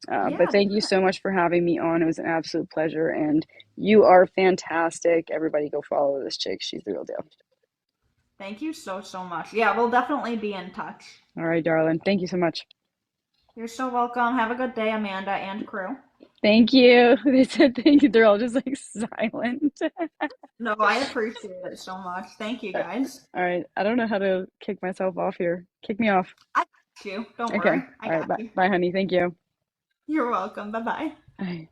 but Yeah. thank you so much for having me on. It was an absolute pleasure, and you are fantastic. Everybody, go follow this chick. She's the real deal. Thank you so, so much. Yeah, we'll definitely be in touch. All right, darling. Thank you so much. You're so welcome. Have a good day, Amanda and crew. Thank you. They said thank you. They're all just like silent. No, I appreciate it so much. Thank you, guys. All right. I don't know how to kick myself off here. Kick me off. I got you. Don't Okay. worry. I All right. got Bye. you. Bye, honey. Thank you. You're welcome. Bye bye. Bye.